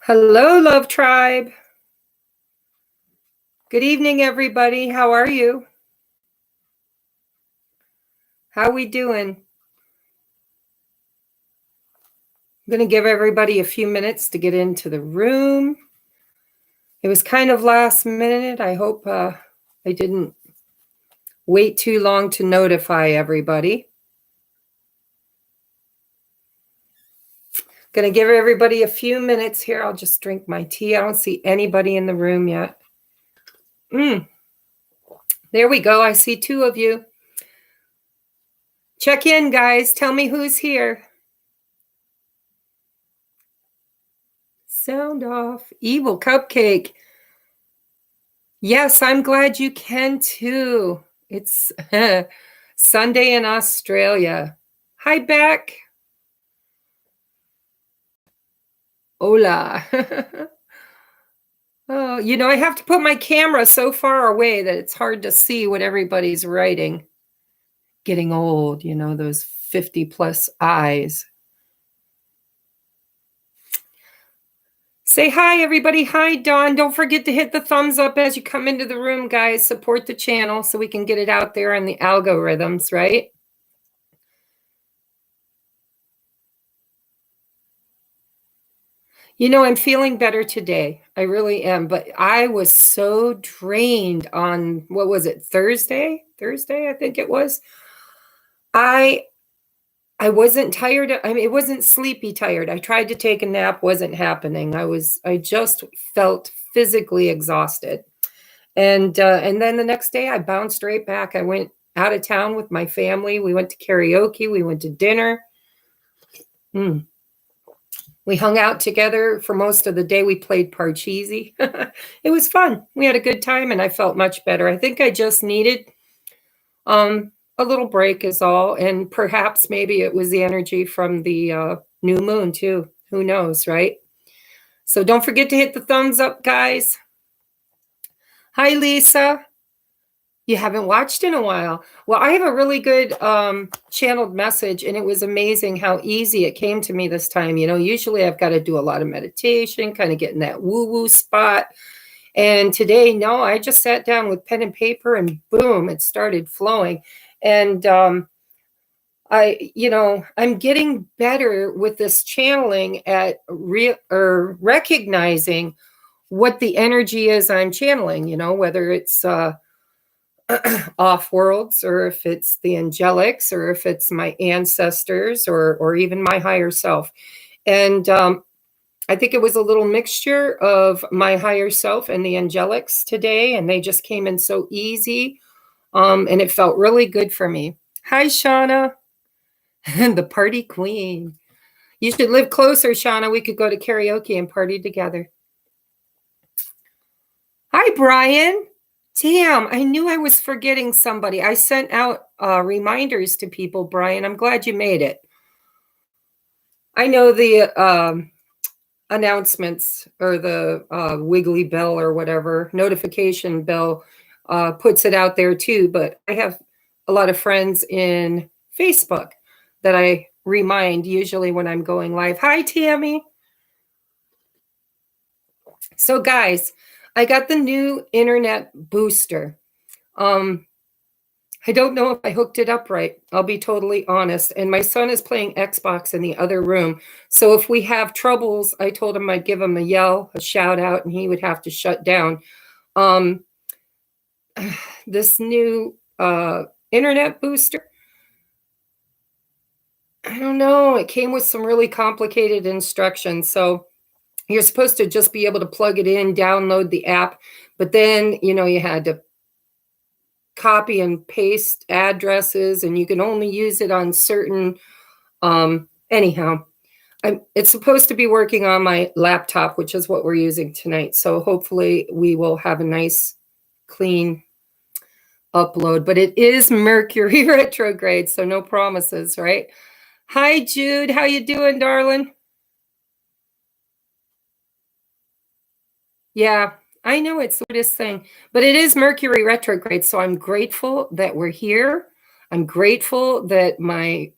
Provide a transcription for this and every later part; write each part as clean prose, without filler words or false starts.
Hello, Love Tribe. Good evening, everybody. How are you? How we doing? I'm going to give everybody a few minutes to get into the room. It was kind of last minute. I hope I didn't wait too long to notify everybody. Going to give everybody a few minutes here. I'll just drink my tea. I don't see anybody in the room yet. There we go. I see two of you. Check in, guys. Tell me who's here. Sound off. Evil Cupcake. Yes, I'm glad you can too. It's Sunday in Australia. Hi, Beck. Hola. Oh, I have to put my camera so far away that it's hard to see what everybody's writing. Getting old, those 50-plus eyes. Say hi, everybody. Hi, Dawn. Don't forget to hit the thumbs up as you come into the room, guys. Support the channel so we can get it out there on the algorithms, right? I'm feeling better today. I really am. But I was so drained on, what was it, Thursday? Thursday, I think it was. I wasn't tired. It wasn't sleepy tired. I tried to take a nap, wasn't happening. I just felt physically exhausted. And then the next day I bounced right back. I went out of town with my family. We went to karaoke. We went to dinner. We hung out together for most of the day. We played Parcheesi. It was fun. We had a good time and I felt much better. I think I just needed a little break is all. And perhaps maybe it was the energy from the new moon too. Who knows, right? So don't forget to hit the thumbs up, guys. Hi, Lisa. You haven't watched in a while. Well, I have a really good channeled message, and it was amazing how easy it came to me this time. Usually I've got to do a lot of meditation, kind of get in that woo-woo spot. And today, no, I just sat down with pen and paper and boom, it started flowing. And I'm getting better with this channeling at recognizing what the energy is I'm channeling, whether it's off worlds or if it's the angelics or if it's my ancestors or even my higher self. And I think it was a little mixture of my higher self and the angelics today, and they just came in so easy. And it felt really good for me. Hi, Shauna. And the party queen. You should live closer, Shauna. We could go to karaoke and party together. Hi, Brian. Damn, I knew I was forgetting somebody. I sent out reminders to people, Brian. I'm glad you made it. I know the announcements or the wiggly bell or whatever, notification bell puts it out there too. But I have a lot of friends in Facebook that I remind usually when I'm going live. Hi, Tammy. So guys, I got the new internet booster. I don't know if I hooked it up right. I'll be totally honest. And my son is playing Xbox in the other room. So if we have troubles, I told him I'd give him a yell, a shout out, and he would have to shut down. This new internet booster, I don't know. It came with some really complicated instructions. So you're supposed to just be able to plug it in, download the app, but then, you had to copy and paste addresses and you can only use it on certain, anyhow, it's supposed to be working on my laptop, which is what we're using tonight. So hopefully we will have a nice, clean upload, but it is Mercury retrograde, so no promises, right? Hi, Jude. How you doing, darling? Yeah, I know it's the weirdest thing, but it is Mercury retrograde. So I'm grateful that we're here. I'm grateful that my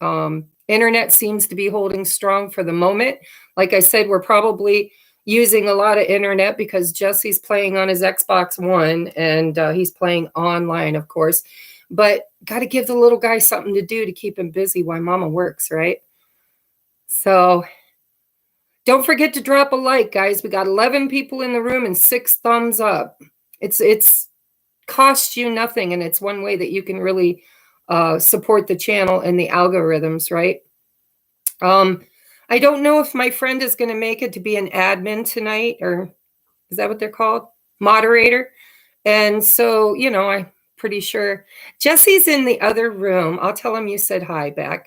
internet seems to be holding strong for the moment. Like I said, we're probably, using a lot of internet because Jesse's playing on his Xbox One, and he's playing online, of course. But got to give the little guy something to do to keep him busy while Mama works, right? So don't forget to drop a like, guys. We got 11 people in the room and 6 thumbs up. It's costs you nothing, and it's one way that you can really support the channel and the algorithms, right? I don't know if my friend is going to make it to be an admin tonight, or is that what they're called? Moderator. And so, you know, I'm pretty sure Jesse's in the other room. I'll tell him you said hi back.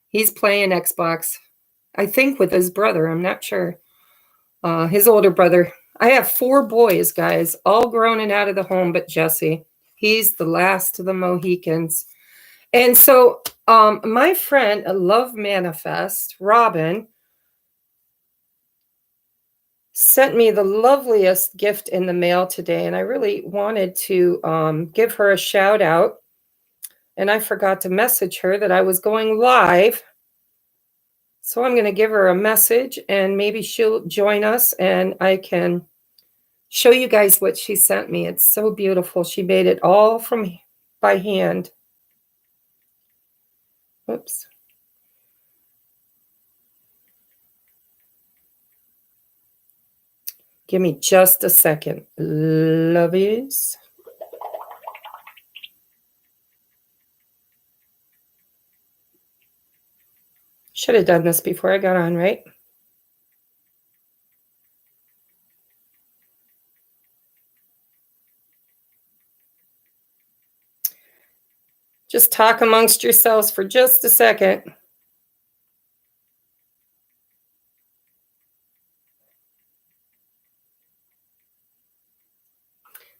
He's playing Xbox, I think, with his brother. I'm not sure. His older brother. I have 4 boys, guys, all grown and out of the home, but Jesse. He's the last of the Mohicans. And so my friend, a Love Manifest, Robin, sent me the loveliest gift in the mail today, and I really wanted to give her a shout out. And I forgot to message her that I was going live. So I'm going to give her a message, and maybe she'll join us, and I can show you guys what she sent me. It's so beautiful. She made it all by hand. Oops. Give me just a second. Lovies. Should have done this before I got on, right? Just talk amongst yourselves for just a second.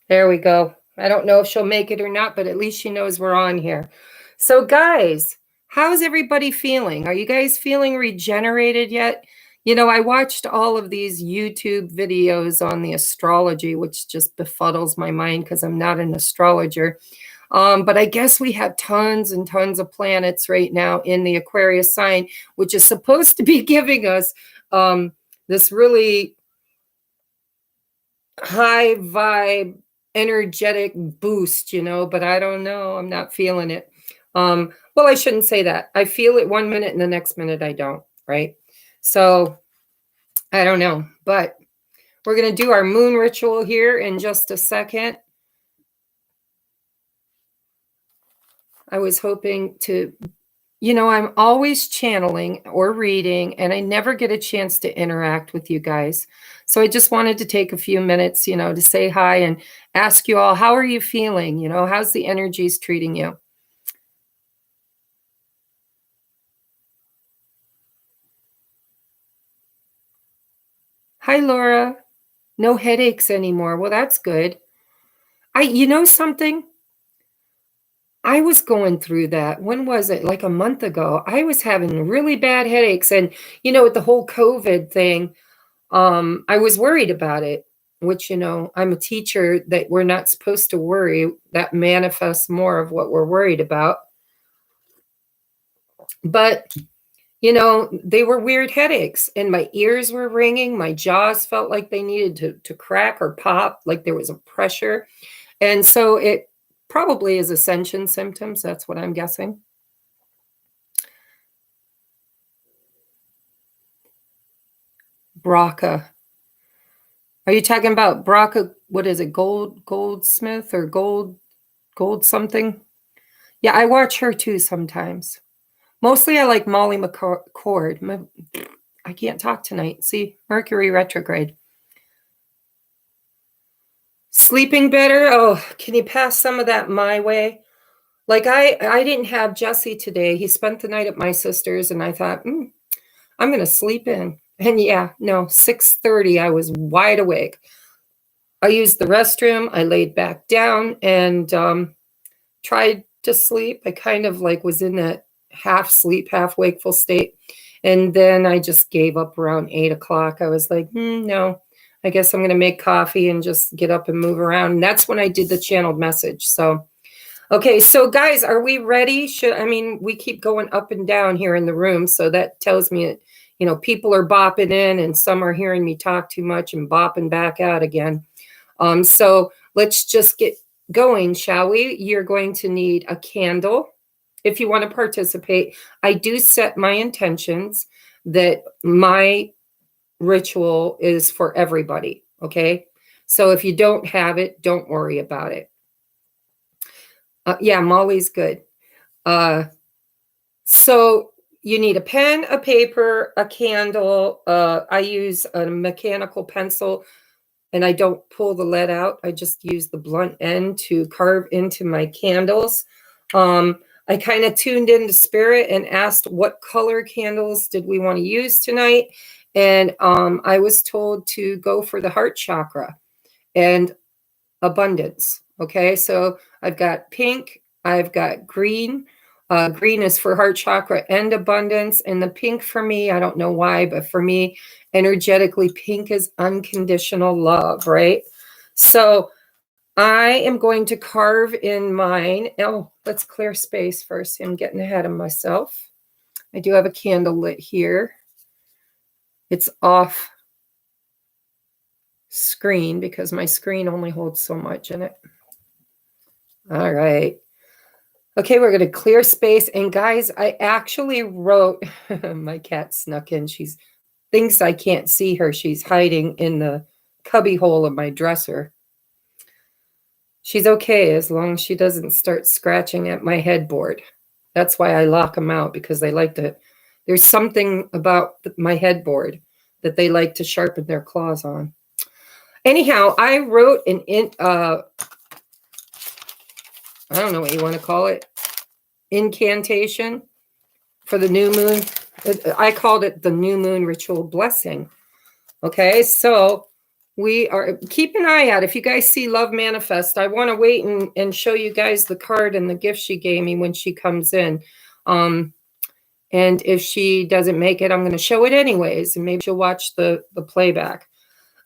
There we go. I don't know if she'll make it or not, but at least she knows we're on here. So guys, how's everybody feeling? Are you guys feeling regenerated yet? You know, I watched all of these YouTube videos on the astrology, which just befuddles my mind because I'm not an astrologer. But I guess we have tons and tons of planets right now in the Aquarius sign, which is supposed to be giving us this really high vibe, energetic boost, you know, but I don't know. I'm not feeling it. Well, I shouldn't say that. I feel it one minute and the next minute I don't, right? So I don't know, but we're going to do our moon ritual here in just a second. I was hoping to, you know, I'm always channeling or reading, and I never get a chance to interact with you guys. So I just wanted to take a few minutes, you know, to say hi and ask you all, how are you feeling? You know, how's the energies treating you? Hi, Laura. No headaches anymore. Well, that's good. You know something? I was going through that. When was it? Like a month ago. I was having really bad headaches. And, you know, with the whole COVID thing, I was worried about it, which, you know, I'm a teacher that we're not supposed to worry. That manifests more of what we're worried about. But, you know, they were weird headaches, and my ears were ringing. My jaws felt like they needed to crack or pop, like there was a pressure. And so it probably is ascension symptoms. That's what I'm guessing. Braca. Are you talking about Braca? What is it? Goldsmith or gold something? Yeah, I watch her too sometimes. Mostly I like Molly McCord. I can't talk tonight. See, Mercury retrograde. Sleeping better? Oh, can you pass some of that my way? Like I didn't have Jesse today. He spent the night at my sister's, and I thought, I'm going to sleep in. And yeah, no, 6:30, I was wide awake. I used the restroom. I laid back down and tried to sleep. I kind of like was in that half sleep, half wakeful state. And then I just gave up around 8 o'clock. I was like, no, I guess I'm going to make coffee and just get up and move around. And that's when I did the channeled message. So, okay. So guys, are we ready? We keep going up and down here in the room. So that tells me, You know, people are bopping in and some are hearing me talk too much and bopping back out again. So let's just get going, shall we? You're going to need a candle if you want to participate. I do set my intentions that my ritual is for everybody, okay? So if you don't have it, don't worry about it. Yeah, Molly's good. So you need a pen, a paper, a candle. I use a mechanical pencil and I don't pull the lead out. I just use the blunt end to carve into my candles. I kind of tuned into spirit and asked what color candles did we want to use tonight. And I was told to go for the heart chakra and abundance. Okay, so I've got pink, I've got green. Green is for heart chakra and abundance. And the pink for me, I don't know why, but for me, energetically, pink is unconditional love, right? So I am going to carve in mine. Oh, let's clear space first. I'm getting ahead of myself. I do have a candle lit here. It's off screen because my screen only holds so much in it. All right. Okay, we're going to clear space. And guys, I actually wrote, my cat snuck in. She thinks I can't see her. She's hiding in the cubby hole of my dresser. She's okay as long as she doesn't start scratching at my headboard. That's why I lock them out, because they like to, there's something about my headboard that they like to sharpen their claws on. Anyhow, I wrote I don't know what you want to call it, incantation for the new moon. I called it the new moon ritual blessing. Okay, so we are, keep an eye out. If you guys see Love Manifest, I want to wait and show you guys the card and the gift she gave me when she comes in. And if she doesn't make it, I'm going to show it anyways, and maybe she'll watch the playback.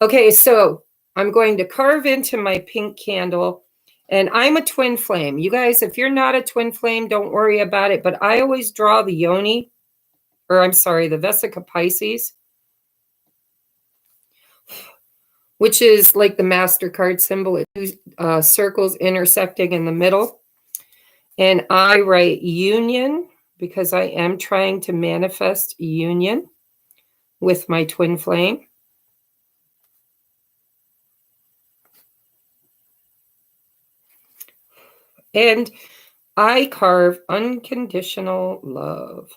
Okay, so I'm going to carve into my pink candle. And I'm a twin flame. You guys, if you're not a twin flame, don't worry about it. But I always draw the yoni, or I'm sorry, the Vesica Pisces, which is like the MasterCard symbol. It's two circles intersecting in the middle. And I write union because I am trying to manifest union with my twin flame. And I carve unconditional love.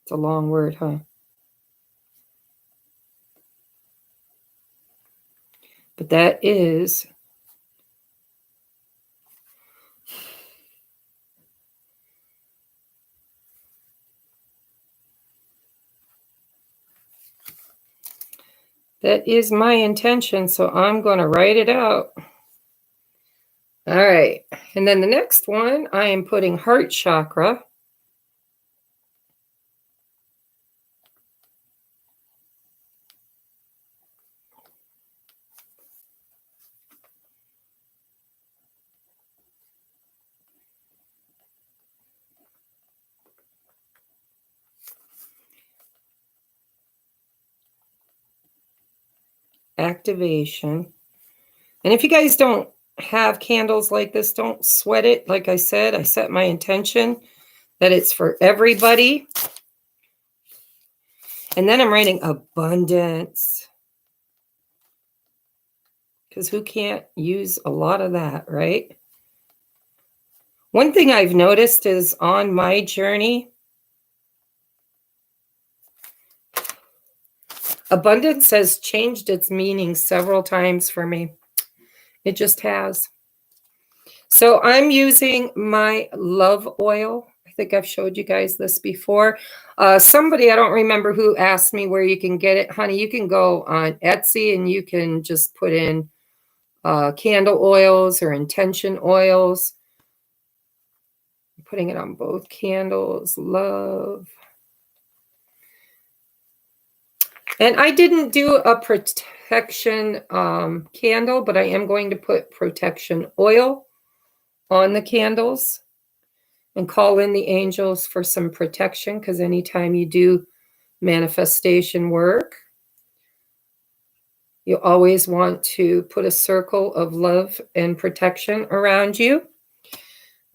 It's a long word, huh? But that is my intention. So I'm going to write it out. All right. And then the next one, I am putting heart chakra. Activation. And if you guys don't have candles like this, don't sweat it. Like I said, I set my intention that it's for everybody. And then I'm writing abundance, because who can't use a lot of that, right? One thing I've noticed is on my journey, abundance has changed its meaning several times for me. It just has. So I'm using my love oil. I think I've showed you guys this before. Somebody, I don't remember who, asked me where you can get it. Honey, you can go on Etsy and you can just put in candle oils or intention oils. I'm putting it on both candles. Love. And I didn't do a protection candle, but I am going to put protection oil on the candles. and call in the angels for some protection, because anytime you do manifestation work, you always want to put a circle of love and protection around you.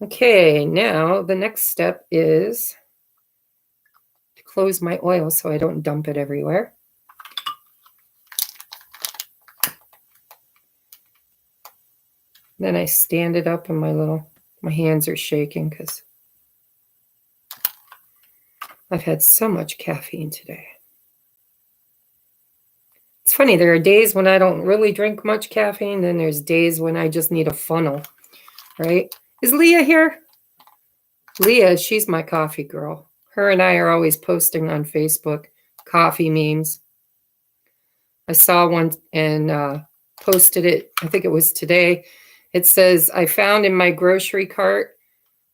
Okay, now the next step is to close my oil so I don't dump it everywhere. Then I stand it up and my hands are shaking because I've had so much caffeine today. It's funny, there are days when I don't really drink much caffeine, then there's days when I just need a funnel, right? Is Leah here? Leah, she's my coffee girl. Her and I are always posting on Facebook coffee memes. I saw one and posted it, I think it was today. It says, I found in my grocery cart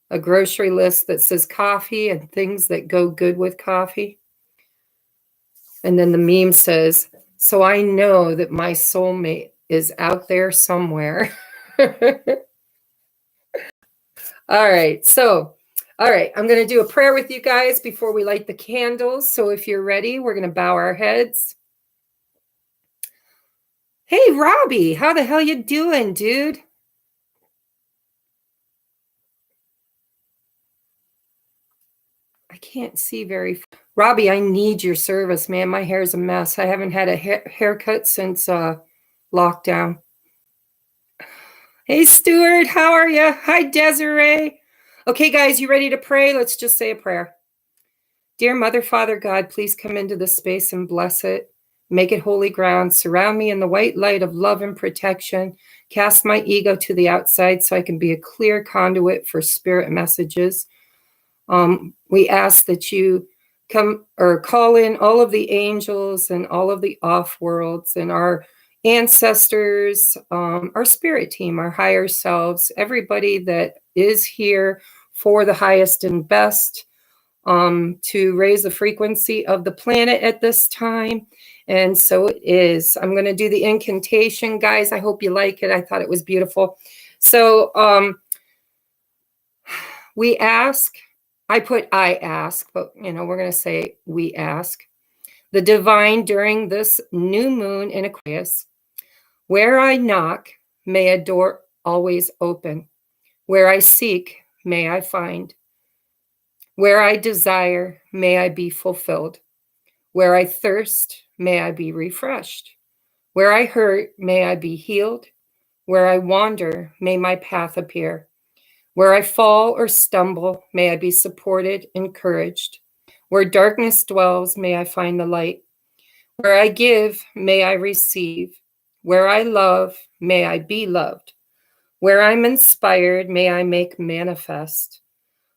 a grocery list that says coffee and things that go good with coffee. And then the meme says, so I know that my soulmate is out there somewhere. All right. I'm going to do a prayer with you guys before we light the candles. So if you're ready, we're going to bow our heads. Hey, Robbie, how the hell you doing, dude? I can't see very. Robbie, I need your service, man. My hair's a mess. I haven't had a haircut since lockdown. Hey, Stuart, how are you? Hi, Desiree. Okay, guys, you ready to pray? Let's just say a prayer. Dear Mother, Father, God, please come into this space and bless it. Make it holy ground. Surround me in the white light of love and protection. Cast my ego to the outside so I can be a clear conduit for spirit messages. We ask that you come or call in all of the angels and all of the off-worlds and our ancestors, our spirit team, our higher selves, everybody that is here for the highest and best, to raise the frequency of the planet at this time. And so it is. I'm going to do the incantation, guys. I hope you like it. I thought it was beautiful. So we ask, I ask, but we're going to say we ask the divine during this new moon in Aquarius. Where I knock, may a door always open. Where I seek, may I find. Where I desire, may I be fulfilled. Where I thirst, may I be refreshed. Where I hurt, may I be healed. Where I wander, may my path appear. Where I fall or stumble, may I be supported, encouraged. Where darkness dwells, may I find the light. Where I give, may I receive. Where I love, may I be loved. Where I'm inspired, may I make manifest.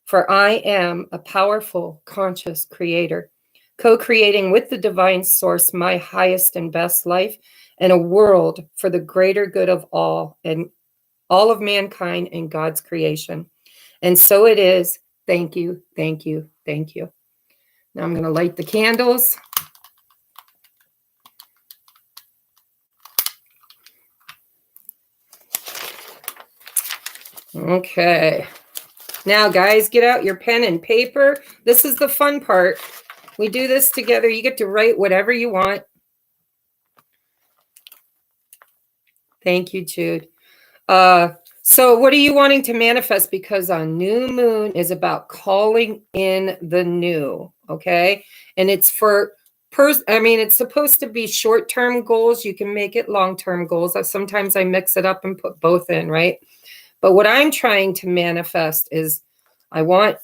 For I am a powerful, conscious creator, co-creating with the divine source my highest and best life and a world for the greater good of all and all of mankind and God's creation. And so it is. Thank you, thank you, thank you. Now I'm going to light the candles. Okay. Now, guys, get out your pen and paper. This is the fun part. We do this together. You get to write whatever you want. Thank you, Jude. So what are you wanting to manifest? Because a new moon is about calling in the new, okay? And it's for, it's supposed to be short-term goals. You can make it long-term goals. Sometimes I mix it up and put both in, right? But what I'm trying to manifest is I want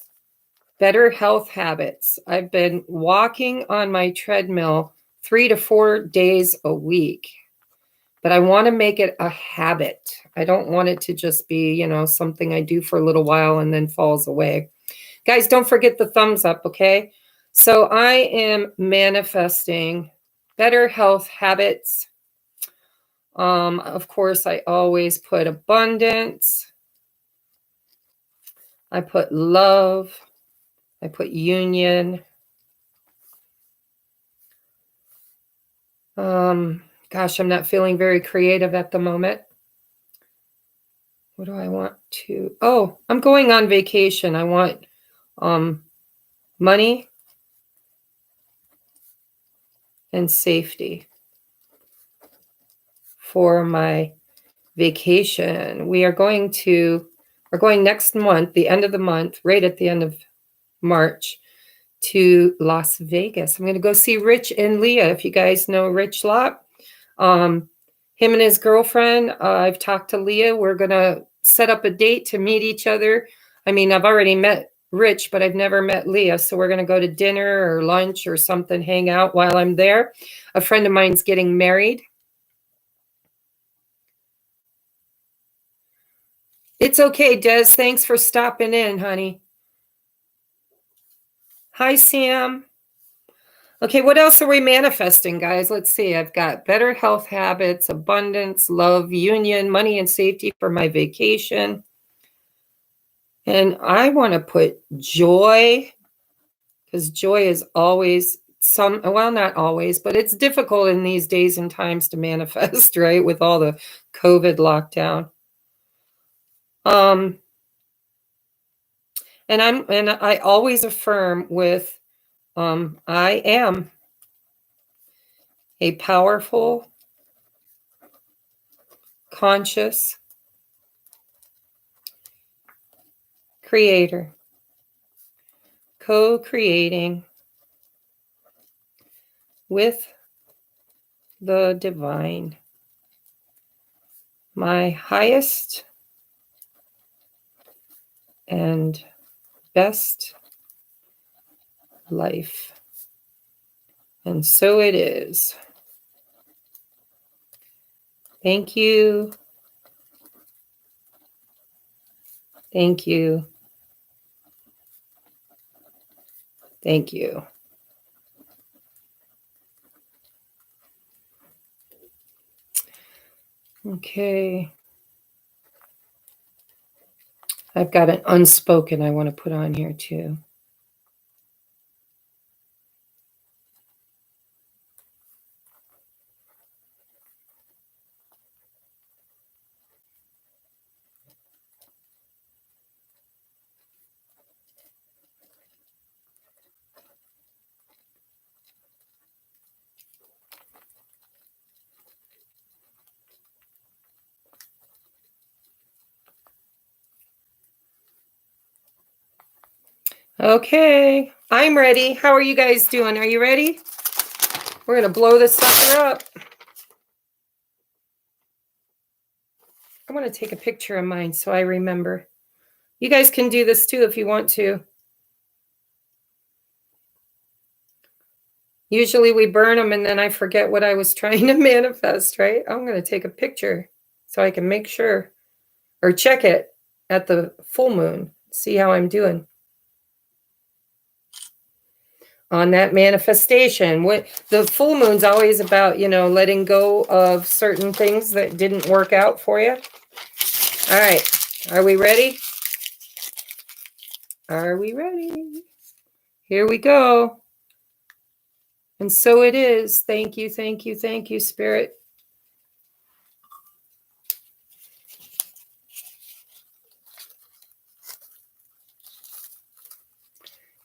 better health habits. I've been walking on my treadmill 3 to 4 days a week, but I want to make it a habit. I don't want it to just be, something I do for a little while and then falls away. Guys, don't forget the thumbs up, okay? So I am manifesting better health habits. Of course, I always put abundance. I put love. I put union. Gosh, I'm not feeling very creative at the moment. What do I want to? Oh, I'm going on vacation. I want money and safety for my vacation. We're going next month, the end of the month, right at the end of March, to Las Vegas. I'm going to go see Rich and Leah. If you guys know Rich Lott, him and his girlfriend, I've talked to Leah. We're going to set up a date to meet each other. I mean, I've already met Rich, but I've never met Leah. So we're going to go to dinner or lunch or something, hang out while I'm there. A friend of mine's getting married. It's okay, Des. Thanks for stopping in, honey. Hi, Sam. Okay, what else are we manifesting, guys? Let's see. I've got better health habits, abundance, love, union, money, and safety for my vacation. And I want to put joy, because joy is always well, not always, but it's difficult in these days and times to manifest, right? With all the COVID lockdown. And I always affirm with I am a powerful, conscious creator, co-creating with the divine, my highest and best life. And so it is. Thank you. Thank you. Thank you. Okay. I've got an unspoken I want to put on here too. Okay, I'm ready. How are you guys doing? Are you ready? We're going to blow this sucker up. I want to take a picture of mine so I remember. You guys can do this too if you want to. Usually we burn them and then I forget what I was trying to manifest, right? I'm going to take a picture so I can make sure or check it at the full moon, see how I'm doing on that manifestation. What the full moon's always about, letting go of certain things that didn't work out for you. All right. Are we ready? Are we ready? Here we go. And so it is. Thank you, thank you, thank you, Spirit.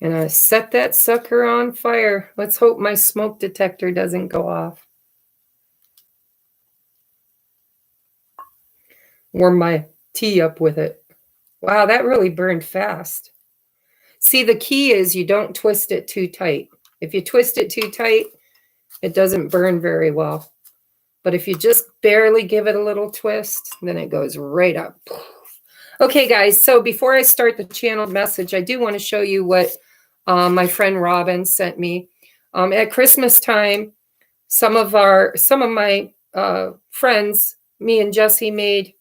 And I set that sucker on fire. Let's hope my smoke detector doesn't go off. Warm my tea up with it. Wow, that really burned fast. See, the key is you don't twist it too tight. If you twist it too tight, it doesn't burn very well. But if you just barely give it a little twist, then it goes right up. Okay, guys, so before I start the channeled message, I do want to show you what my friend Robin sent me. At Christmas time, some of my friends, me and Jesse, made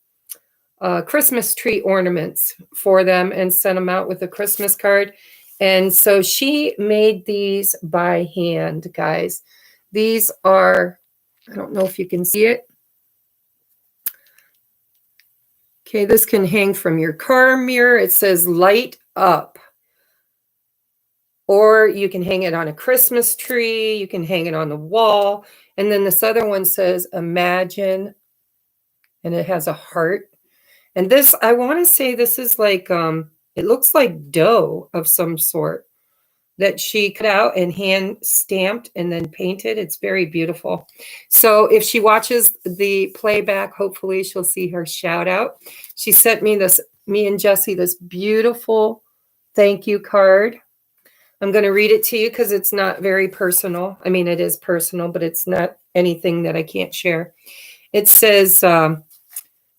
Christmas tree ornaments for them and sent them out with a Christmas card. And so she made these by hand, guys. These are, I don't know if you can see it. Okay, this can hang from your car mirror. It says light up. Or you can hang it on a Christmas tree. You can hang it on the wall. And then this other one says imagine. And it has a heart. And this, I want to say this is like, it looks like dough of some sort that she cut out and hand stamped and then painted. It's very beautiful. So if she watches the playback, hopefully she'll see her shout out. She sent me this, me and Jesse, this beautiful thank you card. I'm going to read it to you because it's not very personal. I mean, it is personal, but it's not anything that I can't share. It says,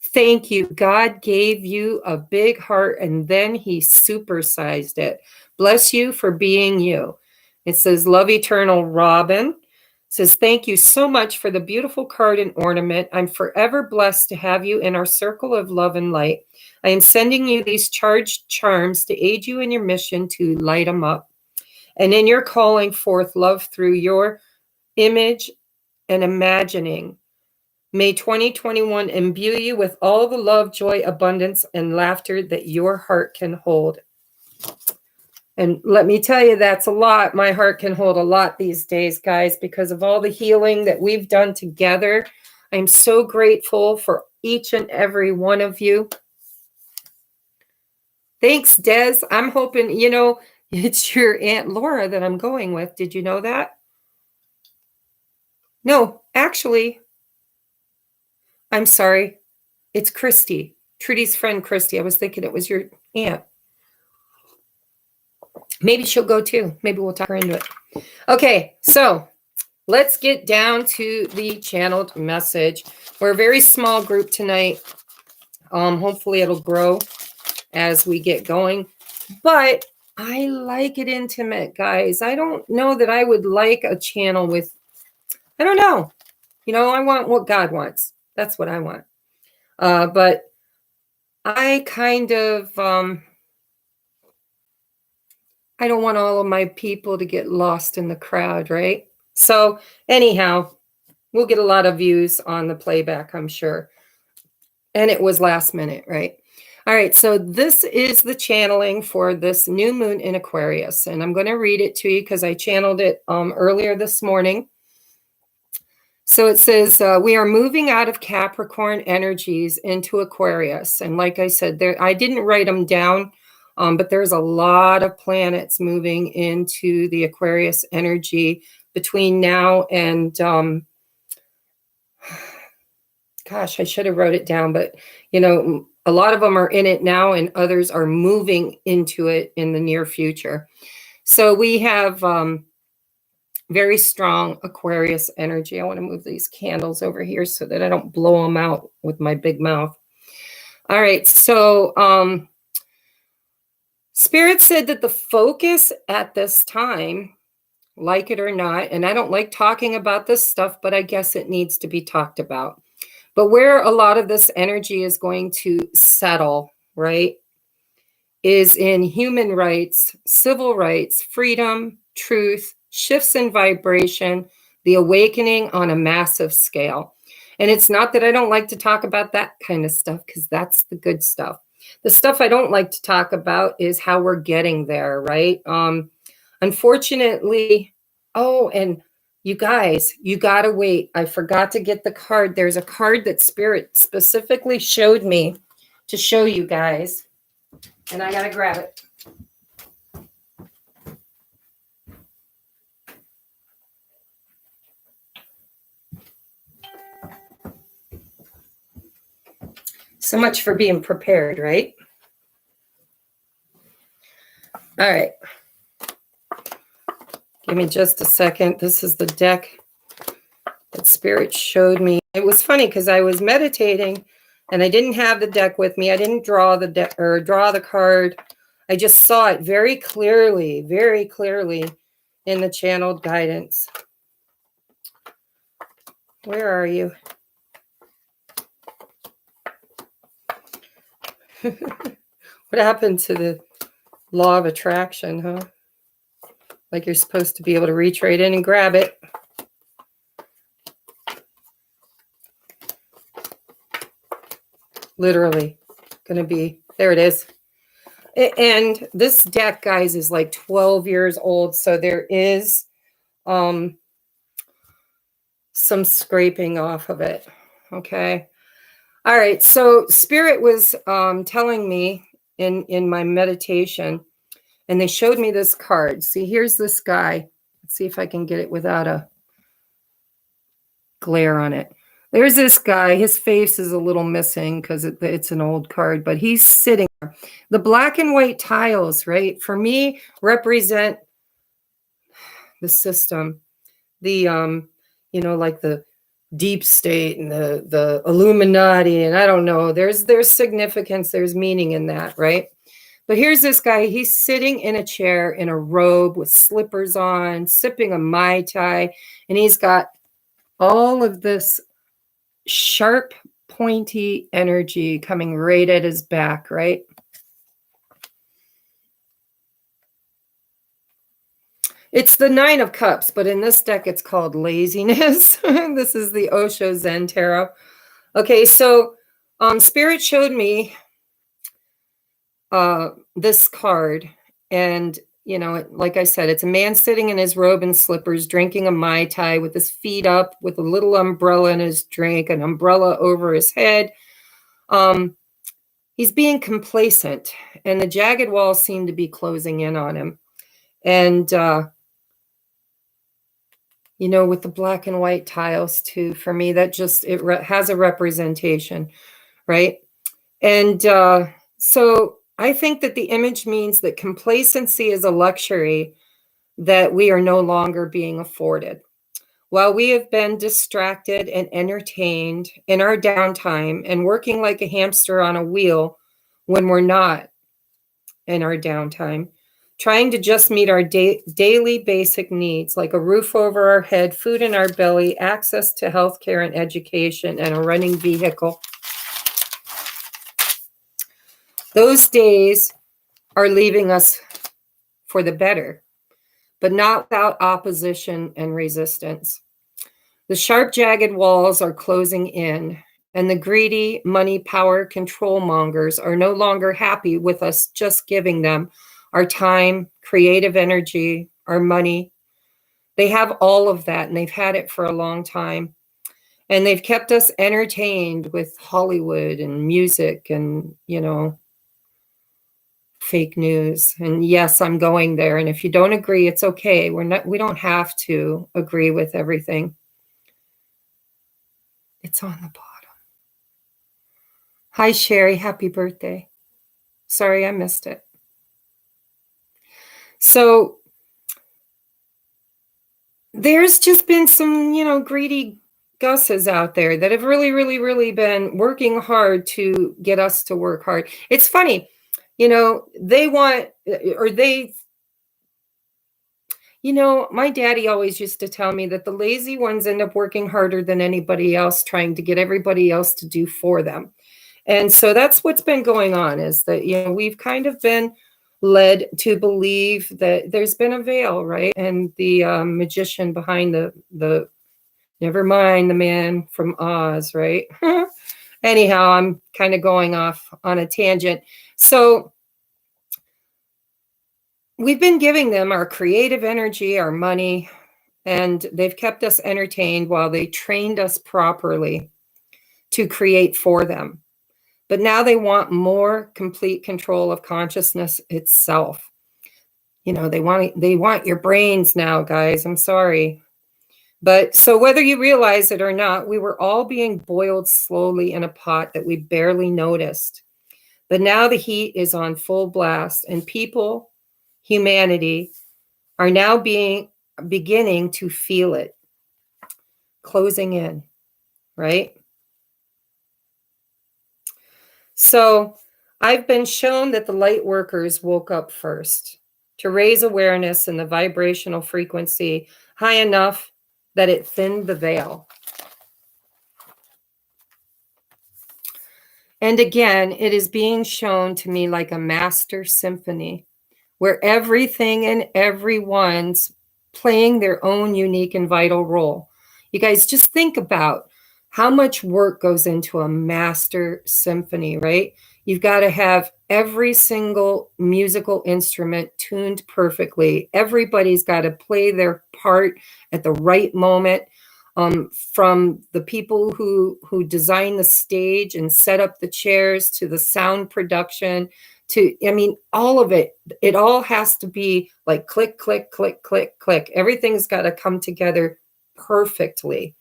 thank you. God gave you a big heart and then he supersized it. Bless you for being you. It says, love eternal, Robin. It says, thank you so much for the beautiful card and ornament. I'm forever blessed to have you in our circle of love and light. I am sending you these charged charms to aid you in your mission to light them up. And in your calling forth love through your image and imagining. May 2021 imbue you with all the love, joy, abundance, and laughter that your heart can hold. And let me tell you, that's a lot. My heart can hold a lot these days, guys, because of all the healing that we've done together. I'm so grateful for each and every one of you. Thanks, Des. I'm hoping, it's your Aunt Laura that I'm going with. Did you know that? No, actually, I'm sorry. It's Christy, Trudy's friend, Christy. I was thinking it was your aunt. Maybe she'll go too. Maybe we'll talk her into it. Okay, so let's get down to the channeled message. We're a very small group tonight. Hopefully it'll grow as we get going. But I like it intimate, guys. I don't know that I would like a channel with, I don't know. I want what God wants. That's what I want. But I kind of, I don't want all of my people to get lost in the crowd, right? So anyhow, we'll get a lot of views on the playback, I'm sure. And it was last minute, right? All right, so this is the channeling for this new moon in Aquarius. And I'm going to read it to you because I channeled it earlier this morning. So it says, we are moving out of Capricorn energies into Aquarius. And like I said, I didn't write them down, but there's a lot of planets moving into the Aquarius energy between now and, gosh, I should have wrote it down, but, a lot of them are in it now and others are moving into it in the near future. So we have very strong Aquarius energy. I want to move these candles over here so that I don't blow them out with my big mouth. All right, so Spirit said that the focus at this time, like it or not, and I don't like talking about this stuff, but I guess it needs to be talked about. But where a lot of this energy is going to settle, right, is in human rights, civil rights, freedom, truth, shifts in vibration, the awakening on a massive scale. And it's not that I don't like to talk about that kind of stuff, because that's the good stuff. The stuff I don't like to talk about is how we're getting there, right? Unfortunately, and you guys, you got to wait. I forgot to get the card. There's a card that Spirit specifically showed me to show you guys. And I got to grab it. So much for being prepared, right? All right. Give me just a second. This is the deck that Spirit showed me. It was funny because I was meditating and I didn't have the deck with me. I didn't draw the deck or draw the card. I just saw it very clearly in the channeled guidance. Where are you? What happened to the law of attraction, huh? Like you're supposed to be able to reach right in and grab it. Literally gonna be, there it is. And this deck, guys, is like 12 years old. So there is some scraping off of it. Okay. All right. So Spirit was telling me in my meditation, and they showed me this card. See, here's this guy. Let's see if I can get it without a glare on it. There's this guy. His face is a little missing because it's an old card, but he's sitting there. The black and white tiles, right, for me represent the system, the like the deep state and the Illuminati, and I don't know. There's significance, there's meaning in that, right? But here's this guy. He's sitting in a chair in a robe with slippers on, sipping a Mai Tai, and he's got all of this sharp, pointy energy coming right at his back, right? It's the Nine of Cups, but in this deck, it's called laziness. This is the Osho Zen Tarot. Okay, so Spirit showed me this card, and like I said, it's a man sitting in his robe and slippers, drinking a Mai Tai with his feet up, with a little umbrella in his drink, an umbrella over his head. He's being complacent, and the jagged walls seem to be closing in on him. And with the black and white tiles too, for me, that just has a representation, right? And so I think that the image means that complacency is a luxury that we are no longer being afforded. While we have been distracted and entertained in our downtime and working like a hamster on a wheel when we're not in our downtime, trying to just meet our daily basic needs, like a roof over our head, food in our belly, access to healthcare and education, and a running vehicle. Those days are leaving us for the better, but not without opposition and resistance. The sharp, jagged walls are closing in, and the greedy, money, power, control mongers are no longer happy with us just giving them our time, creative energy, our money. They have all of that, and they've had it for a long time. And they've kept us entertained with Hollywood and music and, fake news. And yes, I'm going there. And if you don't agree, it's okay. We don't have to agree with everything. It's on the bottom. Hi, Sherry. Happy birthday. Sorry, I missed it. So there's just been some, greedy Gusses out there that have really, really, really been working hard to get us to work hard. It's funny, they want, or they, my daddy always used to tell me that the lazy ones end up working harder than anybody else, trying to get everybody else to do for them. And so that's what's been going on, is that, we've kind of been led to believe that there's been a veil, right? And the magician behind the never mind, the man from Oz, right? Anyhow, I'm kind of going off on a tangent. So we've been giving them our creative energy, our money, and they've kept us entertained while they trained us properly to create for them. But now they want more complete control of consciousness itself. They want your brains now, guys. I'm sorry. But so whether you realize it or not, we were all being boiled slowly in a pot that we barely noticed. But now the heat is on full blast, and people, humanity, are now beginning to feel it closing in, right? So I've been shown that the light workers woke up first to raise awareness in the vibrational frequency high enough that it thinned the veil. And again, it is being shown to me like a master symphony, where everything and everyone's playing their own unique and vital role. You guys just think about how much work goes into a master symphony, right? You've got to have every single musical instrument tuned perfectly. Everybody's got to play their part at the right moment. from the people who design the stage and set up the chairs to the sound production to, I mean, all of it. It all has to be like click, click, click, click, click. Everything's got to come together perfectly.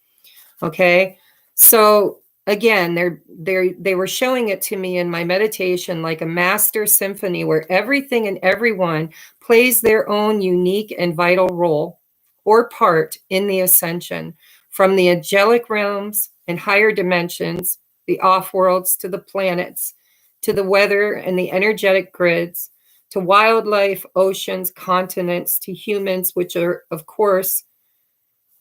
Okay. So again, they were showing it to me in my meditation like a master symphony where everything and everyone plays their own unique and vital role or part in the ascension, from the angelic realms and higher dimensions, the off-worlds, to the planets, to the weather and the energetic grids, to wildlife, oceans, continents, to humans, which are, of course,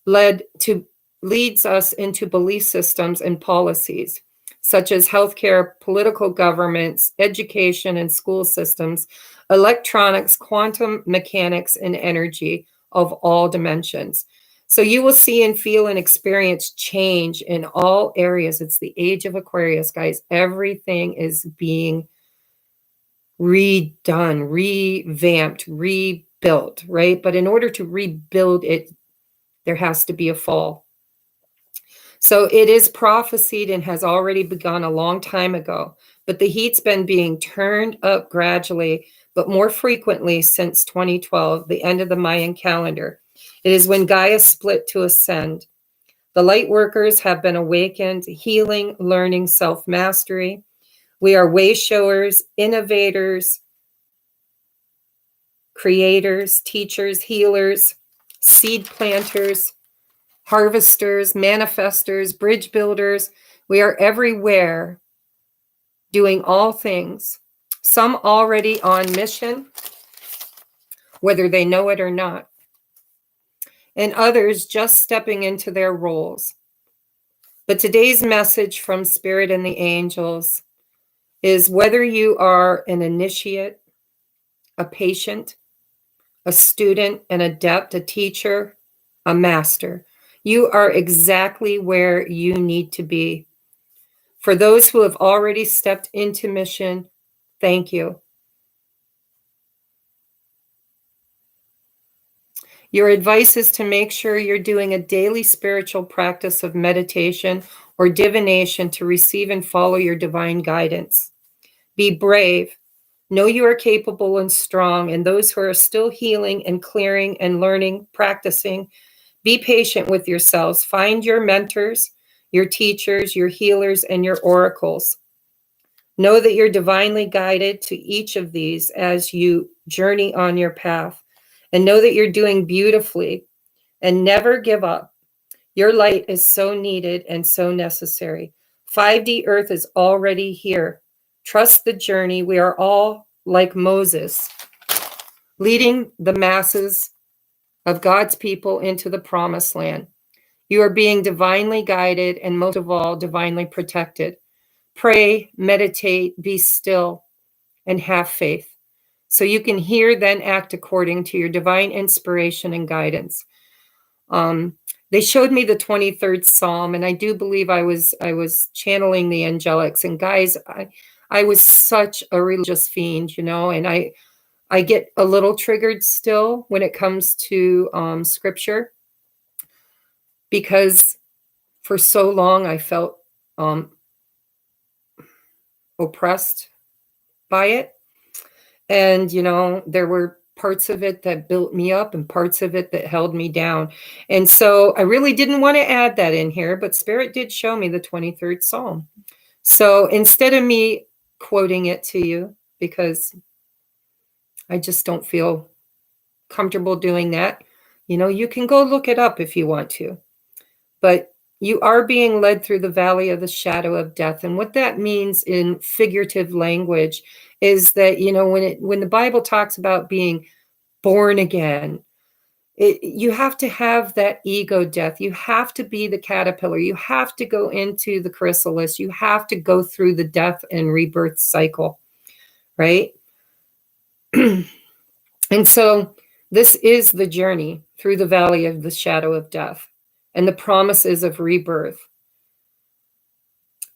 leads us into belief systems and policies, such as healthcare, political governments, education and school systems, electronics, quantum mechanics, and energy of all dimensions. So you will see and feel and experience change in all areas. It's the age of Aquarius, guys. Everything is being redone, revamped, rebuilt, right? But in order to rebuild it, there has to be a fall. So it is prophesied and has already begun a long time ago, but the heat's been being turned up gradually, but more frequently since 2012, the end of the Mayan calendar. It is when Gaia split to ascend. The light workers have been awakened, healing, learning, self-mastery. We are way showers, innovators, creators, teachers, healers, seed planters, harvesters, manifestors, bridge builders. We are everywhere doing all things, some already on mission, whether they know it or not, and others just stepping into their roles. But today's message from Spirit and the angels is whether you are an initiate, a patient, a student, an adept, a teacher, a master, you are exactly where you need to be. For those who have already stepped into mission, thank you. Your advice is to make sure you're doing a daily spiritual practice of meditation or divination to receive and follow your divine guidance. Be brave. Know you are capable and strong, and those who are still healing and clearing and learning, practicing, be patient with yourselves. Find your mentors, your teachers, your healers, and your oracles. Know that you're divinely guided to each of these as you journey on your path. And know that you're doing beautifully, and never give up. Your light is so needed and so necessary. 5D Earth is already here. Trust the journey. We are all like Moses, leading the masses of God's people into the promised land. You are being divinely guided and most of all, divinely protected. Pray, meditate, be still, and have faith, so you can hear, then act according to your divine inspiration and guidance. They showed me the 23rd Psalm, and I do believe I was channeling the angelics. And guys, I was such a religious fiend, you know, and I get a little triggered still when it comes to scripture, because for so long I felt oppressed by it. And, you know, there were parts of it that built me up and parts of it that held me down. And so I really didn't want to add that in here, but Spirit did show me the 23rd Psalm. So instead of me quoting it to you, because I just don't feel comfortable doing that, you know, you can go look it up if you want to. But you are being led through the valley of the shadow of death. And what that means in figurative language is that, you know, when the Bible talks about being born again, you have to have that ego death. You have to be the caterpillar. You have to go into the chrysalis. You have to go through the death and rebirth cycle, right? And so this is the journey through the valley of the shadow of death and the promises of rebirth.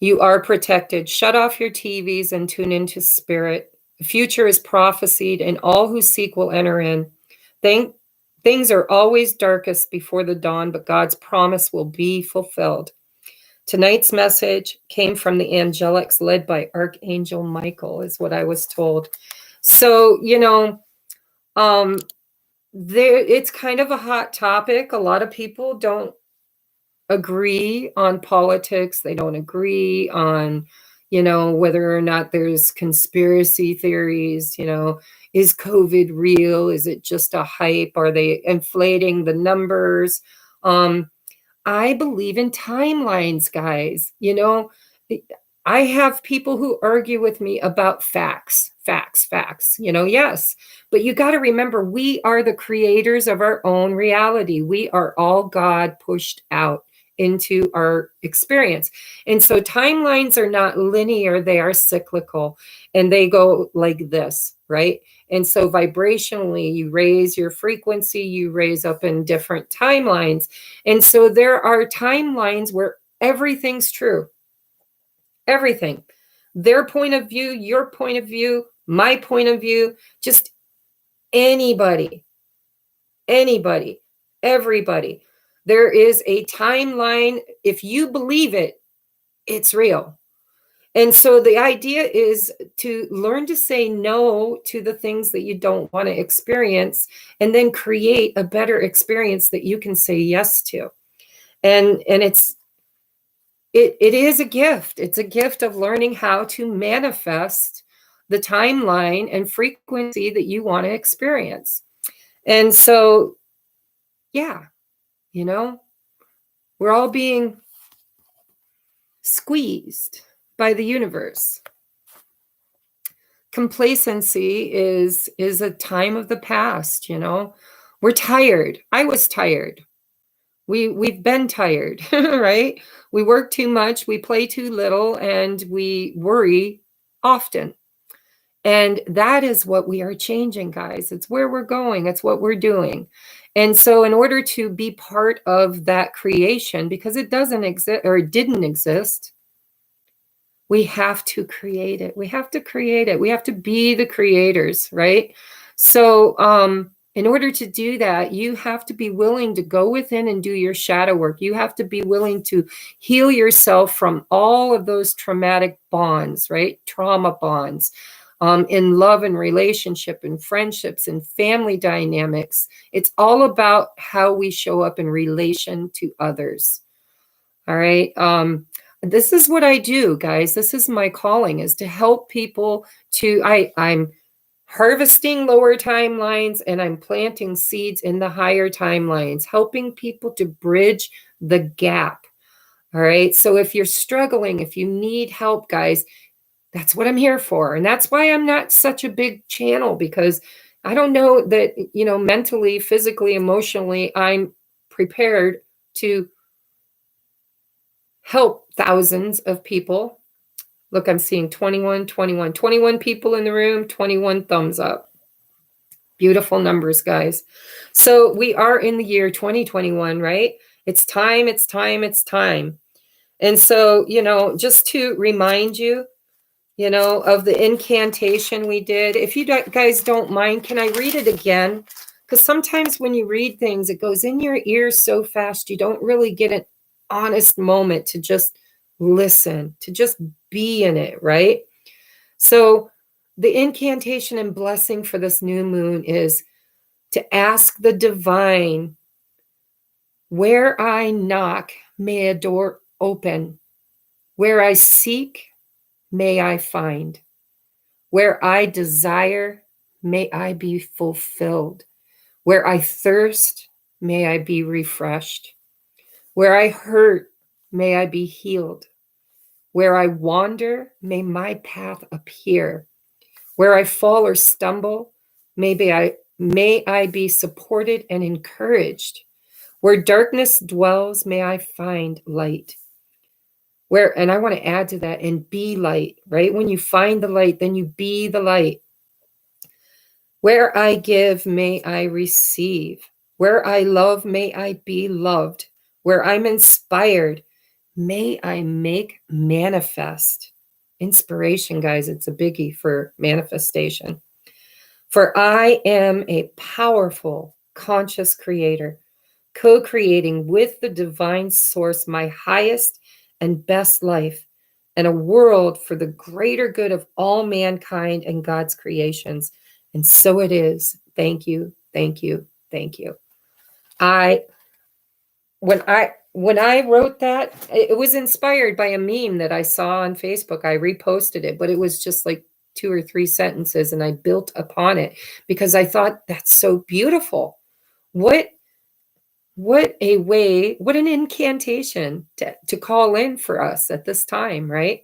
You are protected. Shut off your TVs and tune into Spirit. The future is prophesied, and all who seek will enter in. Thank Things are always darkest before the dawn, but God's promise will be fulfilled. Tonight's message came from the angelics led by Archangel Michael, is what I was told. So, um, it's kind of a hot topic. A lot of people don't agree on politics. They don't agree on, whether or not there's conspiracy theories, is COVID real? Is it just a hype? Are they inflating the numbers? I believe in timelines, guys. I have people who argue with me about facts, facts. Yes, but you got to remember, we are the creators of our own reality. We are all God pushed out into our experience. And so timelines are not linear, they are cyclical, and they go like this, right? And so vibrationally, you raise your frequency, you raise up in different timelines. And so there are timelines where everything's true. Everything. Their point of view, your point of view, my point of view, just anybody, everybody. There is a timeline. If you believe it, it's real. And so the idea is to learn to say no to the things that you don't want to experience, and then create a better experience that you can say yes to. And it is a gift. It's a gift of learning how to manifest the timeline and frequency that you want to experience. And so, yeah, we're all being squeezed by the universe. Complacency is a time of the past. We're tired. I was tired. We've been tired, right? We work too much, we play too little, and we worry often. And that is what we are changing, guys. It's where we're going. It's what we're doing. And so in order to be part of that creation, because it doesn't exist, or it didn't exist, we have to create it. We have to create it. We have to be the creators, right? So in order to do that, you have to be willing to go within and do your shadow work. You have to be willing to heal yourself from all of those traumatic bonds, right? Trauma bonds. In love and relationship and friendships and family dynamics. It's all about how we show up in relation to others. All right. This is what I do, guys. This is my calling, is to help people I'm harvesting lower timelines and I'm planting seeds in the higher timelines, helping people to bridge the gap. All right. So if you're struggling, if you need help, guys, that's what I'm here for. And that's why I'm not such a big channel, because I don't know that, mentally, physically, emotionally, I'm prepared to help thousands of people. Look, I'm seeing 21 people in the room, 21 thumbs up. Beautiful numbers, guys. So we are in the year 2021, right? It's time. And so, just to remind you, of the incantation we did. If you guys don't mind, can I read it again? Because sometimes when you read things, it goes in your ears so fast, you don't really get an honest moment to just listen, to just be in it, right? So the incantation and blessing for this new moon is to ask the divine, where I knock, may a door open. Where I seek, may I find. Where I desire, may I be fulfilled. Where I thirst, may I be refreshed. Where I hurt, may I be healed. Where I wander, may my path appear. Where I fall or stumble, may I be supported and encouraged. Where darkness dwells, may I find light. And I want to add to that, and be light, right? When you find the light, then you be the light. Where I give, may I receive. Where I love, may I be loved. Where I'm inspired, may I make manifest. Inspiration, guys, it's a biggie for manifestation. For I am a powerful conscious creator, co-creating with the divine source my highest and best life and a world for the greater good of all mankind and God's creations. And so it is. Thank you, thank you, thank you. When I wrote that, it was inspired by a meme that I saw on Facebook. I reposted it, but it was just like 2 or 3 sentences, and I built upon it because I thought that's so beautiful. What a way, what an incantation to call in for us at this time, right?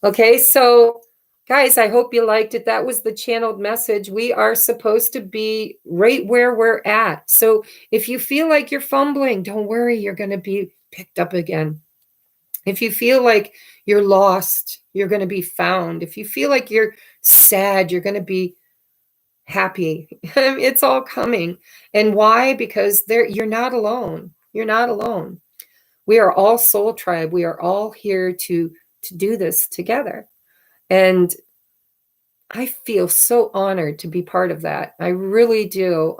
Okay, so guys, I hope you liked it. That was the channeled message. We are supposed to be right where we're at. So if you feel like you're fumbling, don't worry, you're going to be picked up again. If you feel like you're lost, you're going to be found. If you feel like you're sad, you're going to be happy. It's all coming. And why? Because you're not alone. You're not alone. We are all soul tribe. We are all here to do this together. And I feel so honored to be part of that. I really do.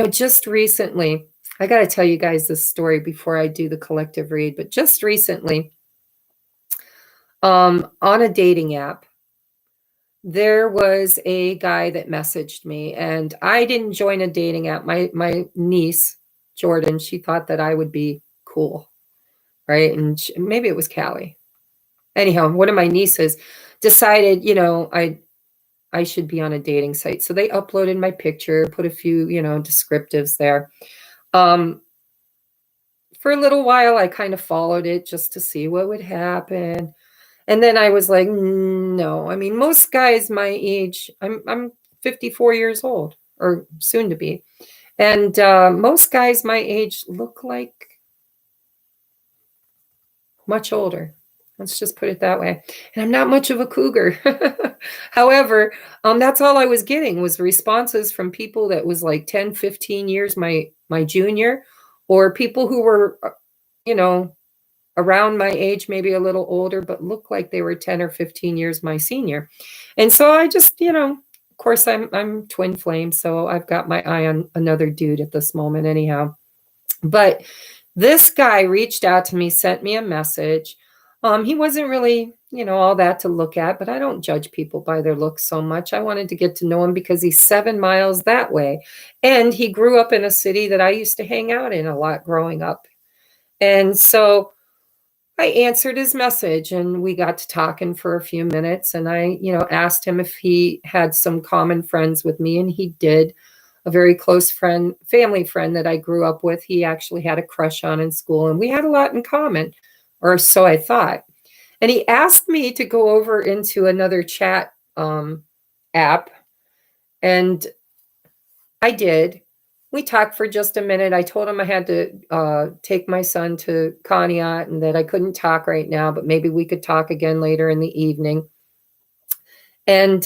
Just recently, I got to tell you guys this story before I do the collective read, but just recently, on a dating app, there was a guy that messaged me, and I didn't join a dating app. My niece, Jordan, she thought that I would be cool, right? And maybe it was Callie. Anyhow, one of my nieces decided, I should be on a dating site. So they uploaded my picture, put a few, descriptives there. For a little while, I kind of followed it just to see what would happen. And then I was like, no. I mean, most guys my age, I'm 54 years old, or soon to be. And most guys my age look like much older. Let's just put it that way. And I'm not much of a cougar. However, that's all I was getting was responses from people that was like 10, 15 years my junior, or people who were, around my age, maybe a little older, but looked like they were 10 or 15 years my senior. And so I just, of course, I'm twin flame, so I've got my eye on another dude at this moment anyhow. But this guy reached out to me, sent me a message. He wasn't really, all that to look at, but I don't judge people by their looks so much. I wanted to get to know him because he's 7 miles that way. And he grew up in a city that I used to hang out in a lot growing up. And so I answered his message, and we got to talking for a few minutes, and I, asked him if he had some common friends with me, and he did. A very close friend, family friend that I grew up with, he actually had a crush on in school, and we had a lot in common, or so I thought. And he asked me to go over into another chat app, and I did. We talked for just a minute. I told him I had to take my son to Conneaut and that I couldn't talk right now, but maybe we could talk again later in the evening. And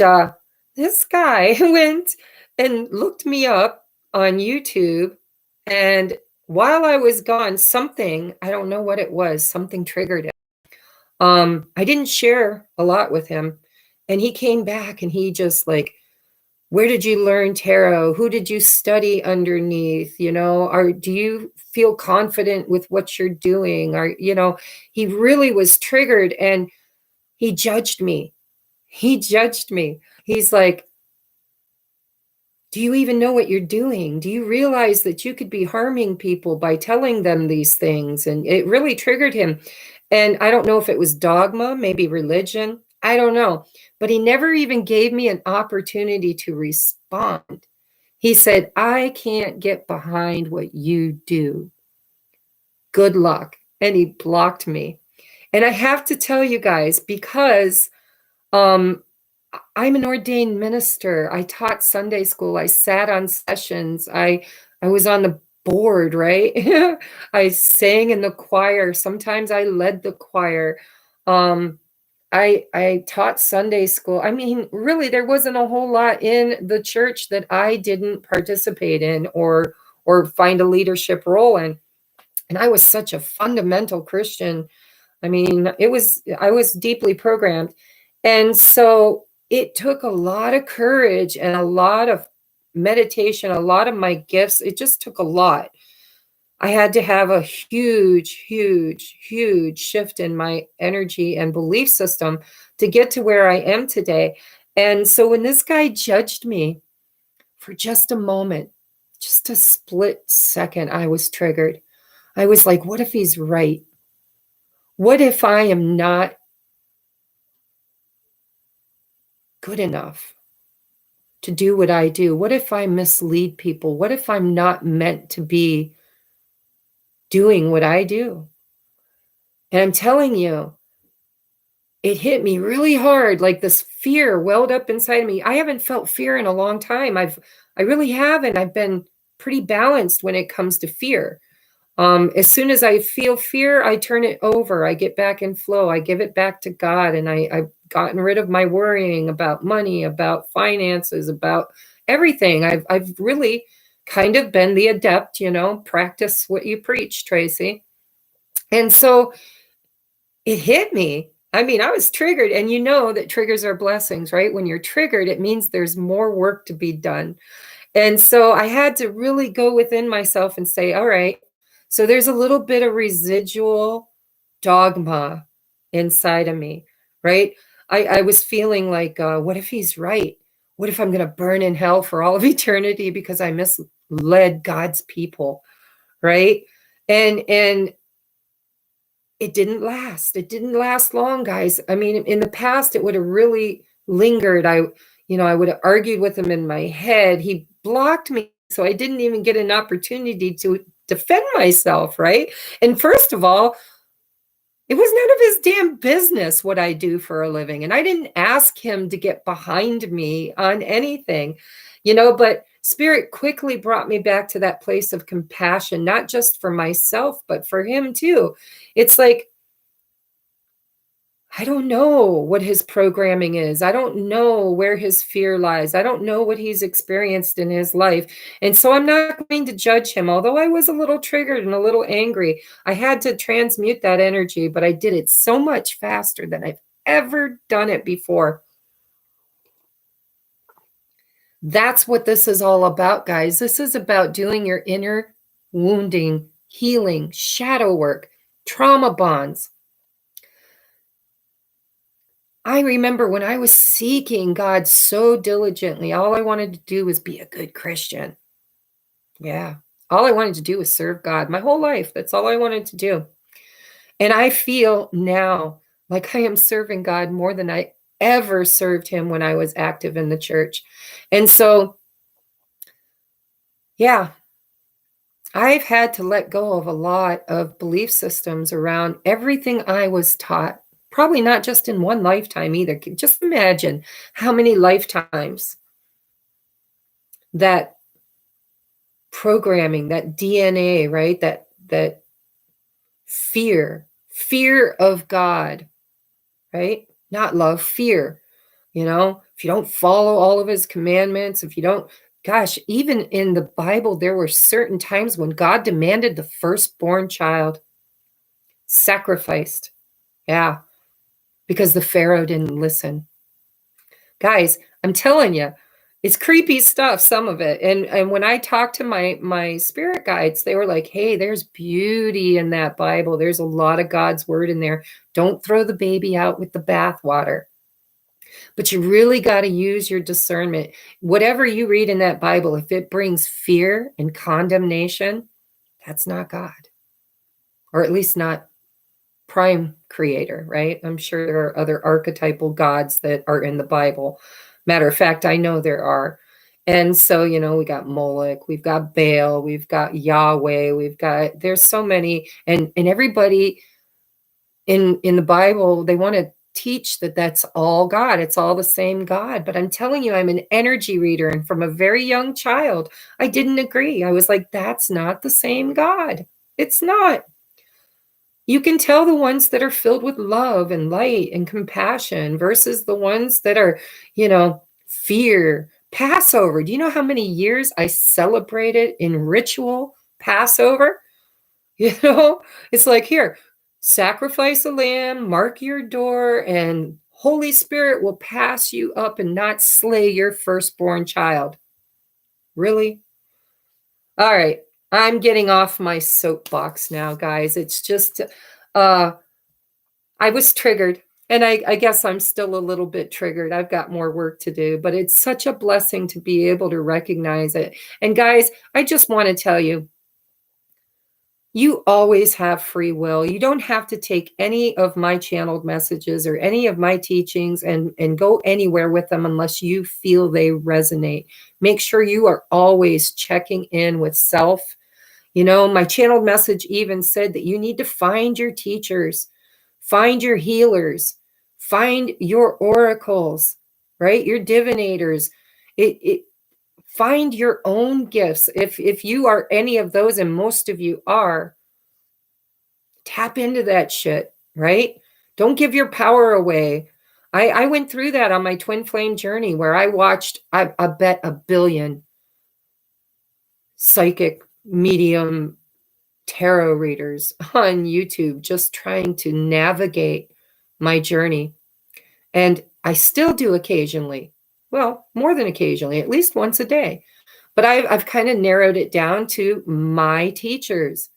this guy went and looked me up on YouTube. And while I was gone, something, I don't know what it was, something triggered it. I didn't share a lot with him. And he came back and he just like, where did you learn tarot? Who did you study underneath? Do you feel confident with what you're doing? He really was triggered and he judged me. He judged me. He's like, do you even know what you're doing? Do you realize that you could be harming people by telling them these things? And it really triggered him. And I don't know if it was dogma, maybe religion. I don't know. But he never even gave me an opportunity to respond. He said, I can't get behind what you do. Good luck. And he blocked me. And I have to tell you guys, because I'm an ordained minister. I taught Sunday school. I sat on sessions. I was on the board, right? I sang in the choir. Sometimes I led the choir. I taught Sunday school. I mean, really, there wasn't a whole lot in the church that I didn't participate in or find a leadership role in. And I was such a fundamental Christian. I mean, I was deeply programmed. And so it took a lot of courage and a lot of meditation, a lot of my gifts, it just took a lot. I had to have a huge, huge, huge shift in my energy and belief system to get to where I am today. And so when this guy judged me for just a moment, just a split second, I was triggered. I was like, what if he's right? What if I am not good enough to do what I do? What if I mislead people? What if I'm not meant to be doing what I do? And I'm telling you, it hit me really hard, like this fear welled up inside of me. I haven't felt fear in a long time. I really haven't. I've been pretty balanced when it comes to fear. As soon as I feel fear, I turn it over. I get back in flow. I give it back to God, and I've gotten rid of my worrying about money, about finances, about everything. I've really kind of been the adept, practice what you preach, Tracy. And so it hit me. I mean, I was triggered, and you know that triggers are blessings, right? When you're triggered, it means there's more work to be done. And so I had to really go within myself and say, all right, so there's a little bit of residual dogma inside of me, right? I was feeling like, what if he's right? What if I'm going to burn in hell for all of eternity because I misled God's people, right? And it didn't last. It didn't last long, guys. I mean, in the past, it would have really lingered. I would have argued with him in my head. He blocked me, so I didn't even get an opportunity to defend myself, right? And first of all, it was none of his damn business what I do for a living. And I didn't ask him to get behind me on anything, but Spirit quickly brought me back to that place of compassion, not just for myself, but for him too. It's like, I don't know what his programming is. I don't know where his fear lies. I don't know what he's experienced in his life. And so I'm not going to judge him. Although I was a little triggered and a little angry, I had to transmute that energy, but I did it so much faster than I've ever done it before. That's what this is all about, guys. This is about doing your inner wounding, healing, shadow work, trauma bonds. I remember when I was seeking God so diligently, all I wanted to do was be a good Christian. Yeah. All I wanted to do was serve God my whole life. That's all I wanted to do. And I feel now like I am serving God more than I ever served him when I was active in the church. And so, yeah, I've had to let go of a lot of belief systems around everything I was taught. Probably not just in one lifetime either. Just imagine how many lifetimes that programming, that DNA, right? That fear of God, right? Not love, fear. If you don't follow all of his commandments, if you don't, gosh, even in the Bible, there were certain times when God demanded the firstborn child sacrificed. Yeah, because the Pharaoh didn't listen. Guys, I'm telling you, it's creepy stuff, some of it. And when I talked to my spirit guides, they were like, hey, there's beauty in that Bible. There's a lot of God's word in there. Don't throw the baby out with the bathwater. But you really got to use your discernment. Whatever you read in that Bible, if it brings fear and condemnation, that's not God. Or at least not prime creator, right? I'm sure there are other archetypal gods that are in the Bible. Matter of fact, I know there are. And so, we got Moloch, we've got Baal, we've got Yahweh, there's so many, and everybody in the Bible, they want to teach that that's all God. It's all the same God. But I'm telling you, I'm an energy reader. And from a very young child, I didn't agree. I was like, that's not the same God. It's not. You can tell the ones that are filled with love and light and compassion versus the ones that are, fear. Passover. Do you know how many years I celebrated in ritual Passover? It's like, here, sacrifice a lamb, mark your door, and Holy Spirit will pass you up and not slay your firstborn child. Really? All right. I'm getting off my soapbox now, guys. It's just, uh, I was triggered, and I guess I'm still a little bit triggered. I've got more work to do, but it's such a blessing to be able to recognize it. And guys, I just want to tell you, you always have free will. You don't have to take any of my channeled messages or any of my teachings and go anywhere with them unless you feel they resonate. Make sure you are always checking in with self. You know, my channeled message even said that you need to find your teachers, find your healers, find your oracles, right? Your divinators. It find your own gifts. If you are any of those, and most of you are, tap into that shit, right? Don't give your power away. I went through that on my twin flame journey where I watched, I bet, 1 billion psychic medium tarot readers on YouTube just trying to navigate my journey. And I still do occasionally. Well, more than occasionally, at least once a day. But I've kind of narrowed it down to my teachers,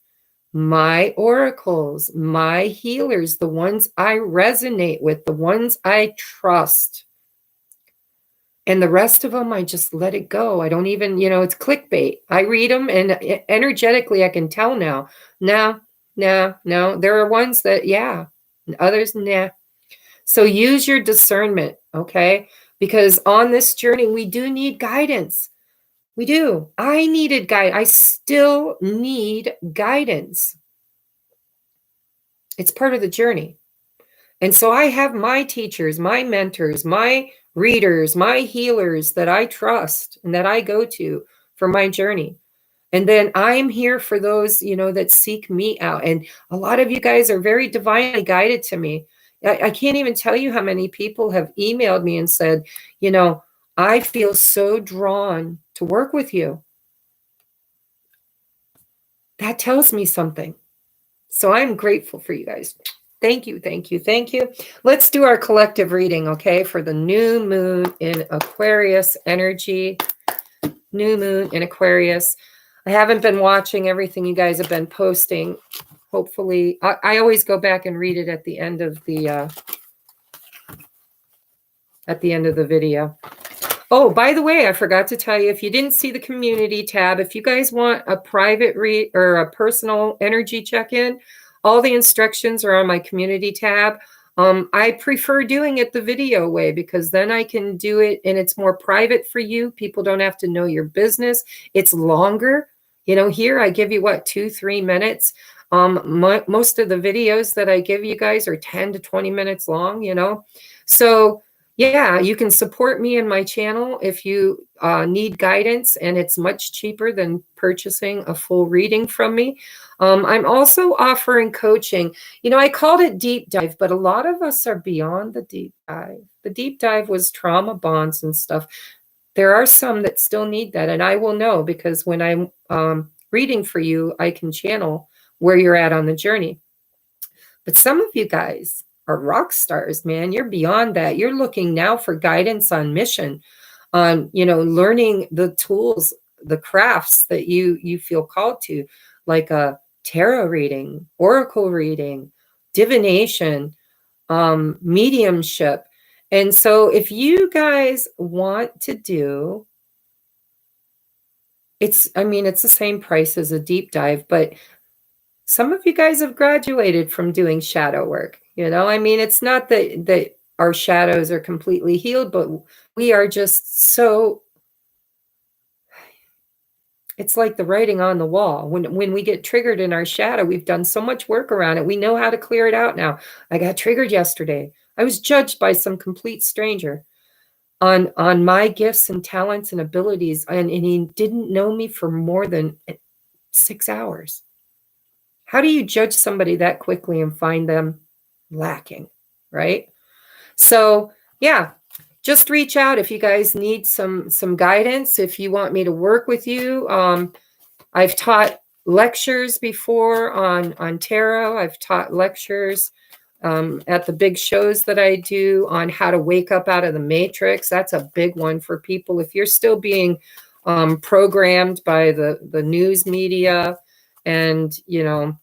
my oracles, my healers, the ones I resonate with, the ones I trust. And the rest of them, I just let it go. I don't even, it's clickbait. I read them and energetically I can tell now. No. There are ones that, yeah, and others, nah. So use your discernment, okay? Because on this journey, we do need guidance. We do. I needed guidance. I still need guidance. It's part of the journey. And so I have my teachers, my mentors, my readers, my healers that I trust and that I go to for my journey. And then I'm here for those, that seek me out. And a lot of you guys are very divinely guided to me. I can't even tell you how many people have emailed me and said, I feel so drawn to work with you. That tells me something. So I'm grateful for you guys. Thank you. Let's do our collective reading, okay, for the new moon in Aquarius energy. New moon in Aquarius. I haven't been watching everything you guys have been posting. Hopefully, I always go back and read it at the end of the video. Oh, by the way, I forgot to tell you, if you didn't see the community tab, if you guys want a private read or a personal energy check-in, all the instructions are on my community tab. I prefer doing it the video way because then I can do it and it's more private for you. People don't have to know your business. It's longer. Here I give you 2-3 minutes. Most of the videos that I give you guys are 10 to 20 minutes long, So yeah, you can support me in my channel if you need guidance, and it's much cheaper than purchasing a full reading from me. I'm also offering coaching. I called it deep dive, but a lot of us are beyond the deep dive. The deep dive was trauma bonds and stuff. There are some that still need that, and I will know because when I'm reading for you, I can channel where you're at on the journey. But some of you guys are rock stars, man. You're beyond that. You're looking now for guidance on mission, on, learning the tools, the crafts that you feel called to, like a tarot reading, oracle reading, divination, mediumship. And so if you guys want to do, it's the same price as a deep dive, but some of you guys have graduated from doing shadow work. It's not that our shadows are completely healed, but we are just so, it's like the writing on the wall. When we get triggered in our shadow, we've done so much work around it. We know how to clear it out now. I got triggered yesterday. I was judged by some complete stranger on my gifts and talents and abilities, and he didn't know me for more than 6 hours. How do you judge somebody that quickly and find them lacking, right? So yeah, just reach out if you guys need some guidance. If you want me to work with you, I've taught lectures before on tarot. I've taught lectures at the big shows that I do on how to wake up out of the matrix. That's a big one for people. If you're still being programmed by the news media. And, you know,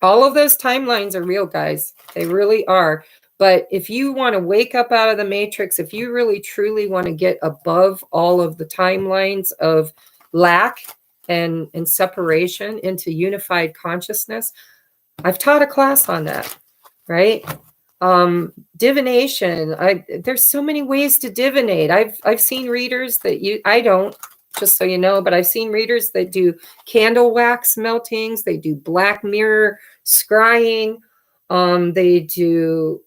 all of those timelines are real, guys. They really are. But if you want to wake up out of the matrix, if you really truly want to get above all of the timelines of lack and separation into unified consciousness, I've taught a class on that, right? Divination. There's so many ways to divinate. I've seen readers that I don't, just so you know, but I've seen readers that do candle wax meltings. They do black mirror scrying. They do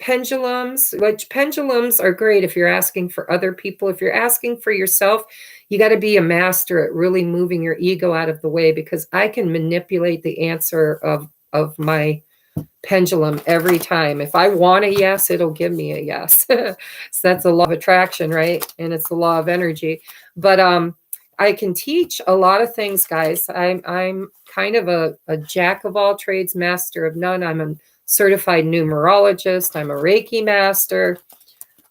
pendulums, which pendulums are great if you're asking for other people. If you're asking for yourself, you got to be a master at really moving your ego out of the way, because I can manipulate the answer of my pendulum every time. If I want a yes, it'll give me a yes. So that's the law of attraction, right? And it's the law of energy. But I can teach a lot of things, guys. I'm kind of a jack of all trades, master of none. I'm a certified numerologist. I'm a Reiki master.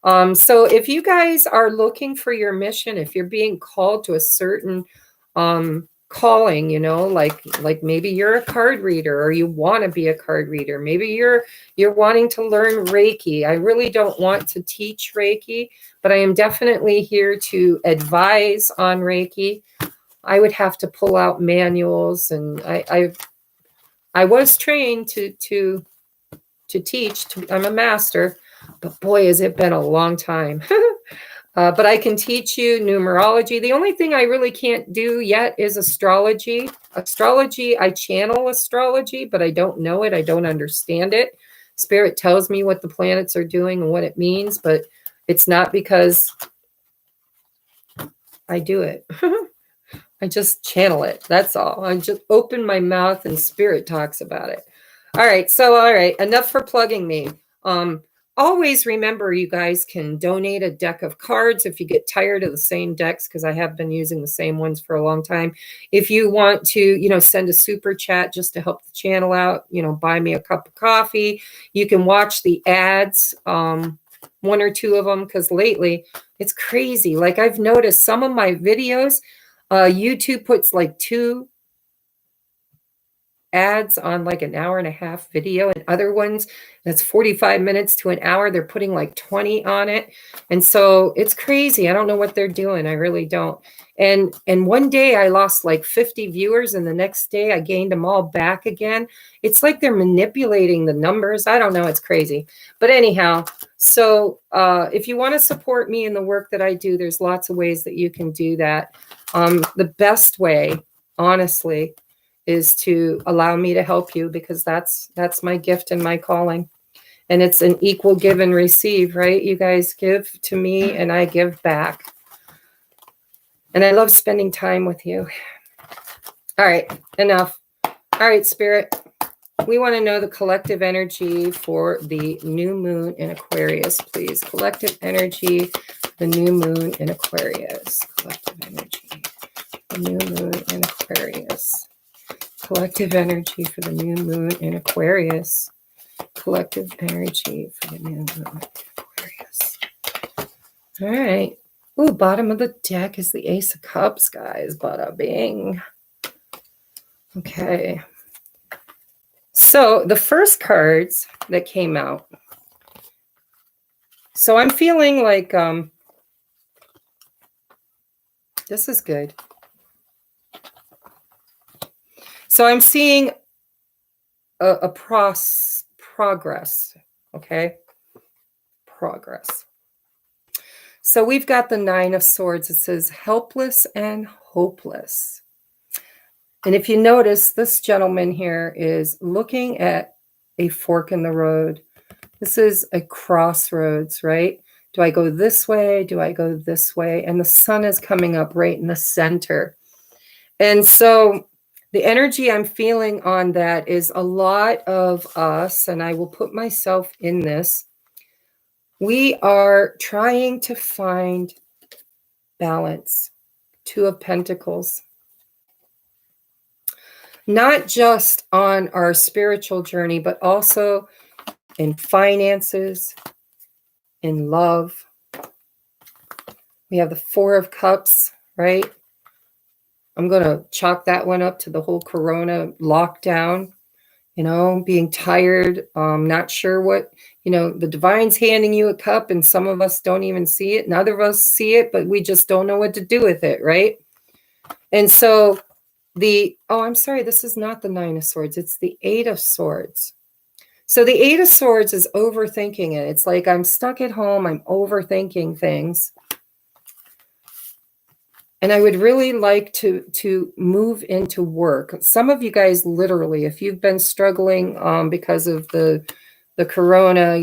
So if you guys are looking for your mission, if you're being called to a certain calling, you know, like maybe you're a card reader, or you want to be a card reader. Maybe you're wanting to learn Reiki. I really don't want to teach Reiki, but I am definitely here to advise on Reiki. I would have to pull out manuals, and I was trained to teach. I'm a master, but boy, has it been a long time. But I can teach you numerology. The only thing I really can't do yet is astrology. Astrology, I channel astrology, but I don't know it. I don't understand it. Spirit tells me what the planets are doing and what it means, but it's not because I do it. I just channel it. That's all. I just open my mouth and Spirit talks about it. All right. Enough for plugging me. Always remember, you guys can donate a deck of cards if you get tired of the same decks, because I have been using the same ones for a long time. If you want to, you know, send a super chat just to help the channel out, you know, buy me a cup of coffee. You can watch the ads, one or two of them, because lately it's crazy. Like, I've noticed some of my videos, YouTube puts like 2 ads on like an hour and a half video, and other ones that's 45 minutes to an hour, they're putting like 20 on it. And so it's crazy. I don't know what they're doing. I really don't. And one day I lost like 50 viewers, and the next day I gained them all back again. It's like they're manipulating the numbers. I don't know. It's crazy. But anyhow, so if you want to support me in the work that I do, there's lots of ways that you can do that. The best way, honestly, is to allow me to help you, because that's my gift and my calling. And it's an equal give and receive, right? You guys give to me and I give back. And I love spending time with you. All right, enough. All right, Spirit, we want to know the collective energy for the new moon in Aquarius, please. Collective energy, the new moon in Aquarius. Collective energy, the new moon in Aquarius. Collective energy for the new moon in Aquarius. Collective energy for the new moon in Aquarius. All right. Ooh, bottom of the deck is the Ace of Cups, guys. Bada bing. Okay. So the first cards that came out. So I'm feeling like this is good. So I'm seeing a progress, okay? Progress. So we've got the 9 of Swords. It says helpless and hopeless. And if you notice, this gentleman here is looking at a fork in the road. This is a crossroads, right? Do I go this way? Do I go this way? And the sun is coming up right in the center. And so the energy I'm feeling on that is a lot of us, and I will put myself in this. We are trying to find balance. 2 of Pentacles. Not just on our spiritual journey, but also in finances, in love. We have the Four of Cups, right? I'm going to chalk that one up to the whole Corona lockdown, being tired, not sure what, the divine's handing you a cup and some of us don't even see it. None of us see it, but we just don't know what to do with it, right? And so I'm sorry, this is not the Nine of Swords. It's the Eight of Swords. So the Eight of Swords is overthinking it. It's like I'm stuck at home. I'm overthinking things. And I would really like to move into work. Some of you guys, literally, if you've been struggling because of the Corona,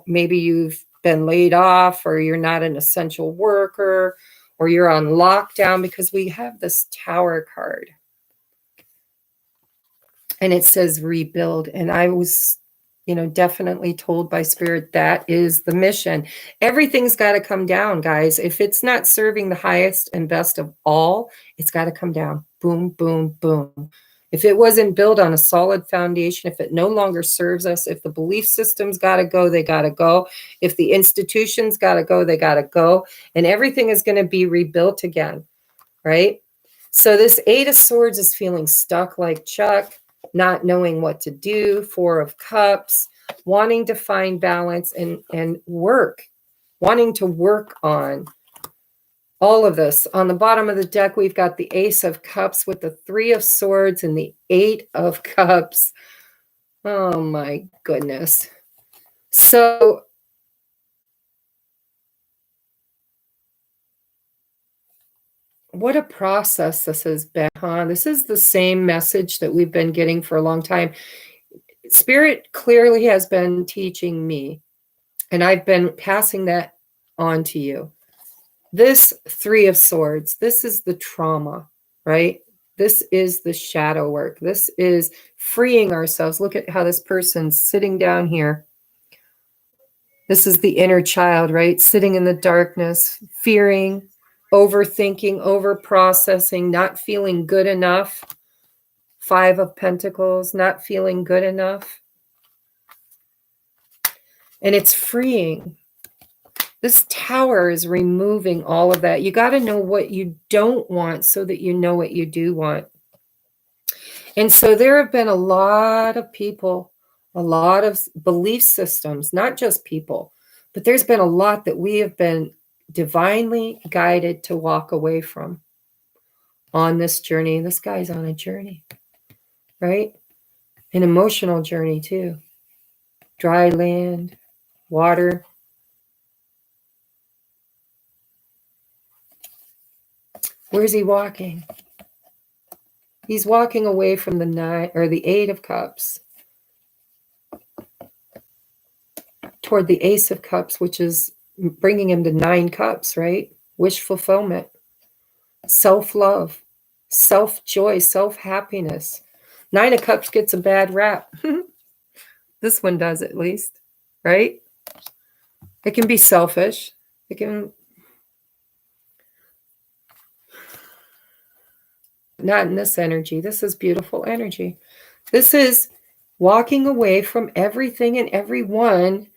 maybe you've been laid off, or you're not an essential worker, or you're on lockdown, because we have this Tower card. And it says rebuild. And I was definitely told by Spirit that is the mission. Everything's got to come down, guys. If it's not serving the highest and best of all, it's got to come down. Boom, boom, boom. If it wasn't built on a solid foundation, if it no longer serves us, if the belief system's got to go, they got to go. If the institutions got to go, they got to go. And everything is going to be rebuilt again, right? So this Eight of Swords is feeling stuck like Chuck, not knowing what to do. Four of Cups, wanting to find balance and work, wanting to work on all of this. On the bottom of the deck, we've got the Ace of Cups with the Three of Swords and the Eight of Cups. Oh my goodness. So what a process this has been, huh? This is the same message that we've been getting for a long time. Spirit clearly has been teaching me, and I've been passing that on to you. This Three of Swords, this is the trauma, right? This is the shadow work. This is freeing ourselves. Look at how this person's sitting down here. This is the inner child, right? Sitting in the darkness, fearing, overthinking, overprocessing, not feeling good enough. Five of Pentacles, not feeling good enough. And it's freeing. This Tower is removing all of that. You got to know what you don't want so that you know what you do want. And so there have been a lot of people, a lot of belief systems, not just people, but there's been a lot that we have been divinely guided to walk away from on this journey. This guy's on a journey, right? An emotional journey too. Dry land, water. Where's he walking? He's walking away from the Nine or the Eight of Cups toward the Ace of Cups, which is bringing him to Nine Cups, right? Wish fulfillment, self-love, self-joy, self-happiness. Nine of Cups gets a bad rap. This one does, at least, right? It can be selfish. It can... Not in this energy. This is beautiful energy. This is walking away from everything and everyone.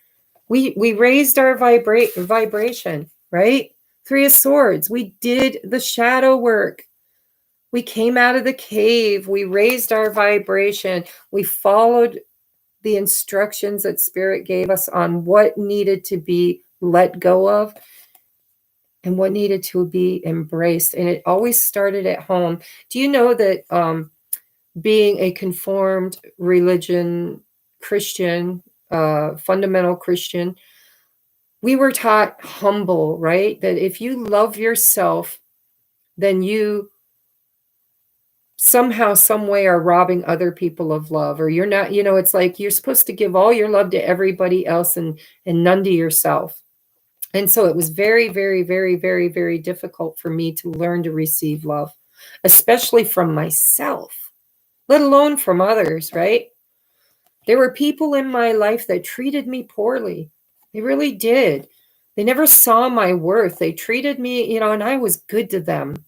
We raised our vibration, right? Three of Swords. We did the shadow work. We came out of the cave. We raised our vibration. We followed the instructions that Spirit gave us on what needed to be let go of and what needed to be embraced. And it always started at home. Do you know that being a conformed religion Christian, fundamental Christian, we were taught humble, right? That if you love yourself, then you somehow, some way are robbing other people of love, or you're not, it's like you're supposed to give all your love to everybody else and none to yourself. And so it was very, very, very, very, very difficult for me to learn to receive love, especially from myself, let alone from others, right? There were people in my life that treated me poorly. They really did. They never saw my worth. They treated me, and I was good to them.